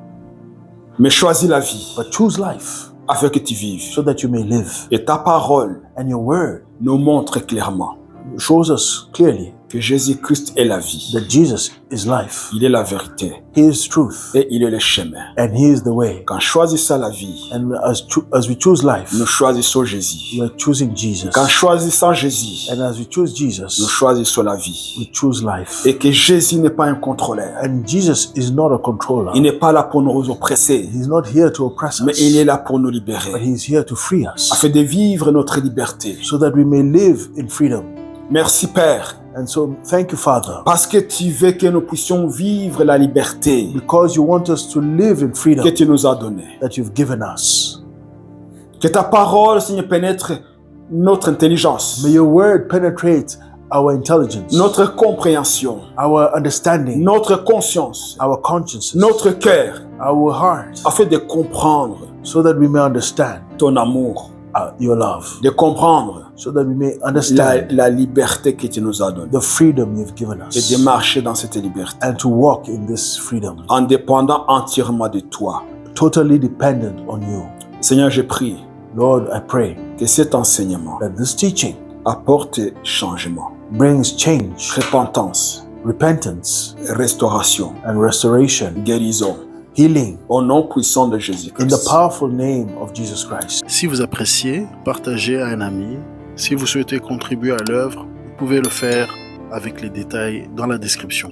Mais choisis la vie.
But choose life.
afin que tu vives.
so that you may live.
Et ta parole
And your word
nous montre clairement
shows us clearly
que Jésus-Christ est la vie.
that Jesus is life.
Il est la vérité
He is truth.
et il est le chemin.
And He is the way.
Quand choisissons la vie,
And as we choose life,
nous choisissons Jésus.
we are choosing Jesus.
Quand choisissons Jésus,
And as we choose
nous
Jesus,
choisissons la vie.
we choose life.
Et que Jésus n'est pas un contrôleur.
And Jesus is not a controller.
Il n'est pas là pour nous oppresser,
He's not here to oppress
mais
us,
il est là pour nous
but
libérer,
He's here to free us
afin de vivre notre liberté.
so that we may live in freedom.
Merci Père,
And so thank you, Father,
parce que tu veux que nous puissions vivre la liberté
because you want us to live in
que
freedom
tu nous as donnée.
that you've given us.
Que ta parole, Seigneur, pénètre notre intelligence,
May your word penetrate our intelligence,
notre compréhension,
our understanding,
notre conscience,
our consciences,
notre cœur,
our heart,
afin de comprendre
so that we may understand
ton amour,
your love,
de comprendre
so that we may understand
la liberté que tu nous as donnée
the freedom you've given
et
us,
de marcher dans cette liberté
and to walk in this freedom,
en dépendant entièrement de toi.
totally dependent on you.
Seigneur, je prie
Lord, I pray
que cet enseignement
that this teaching
apporte changement,
brings change,
repentance,
repentance,
restauration,
and restoration,
guérison,
healing,
au nom puissant de
in the
Jésus-Christ.
powerful name of Jesus Christ.
Si vous appréciez, partagez à un ami. Si vous souhaitez contribuer à l'œuvre, vous pouvez le faire avec les détails dans la description.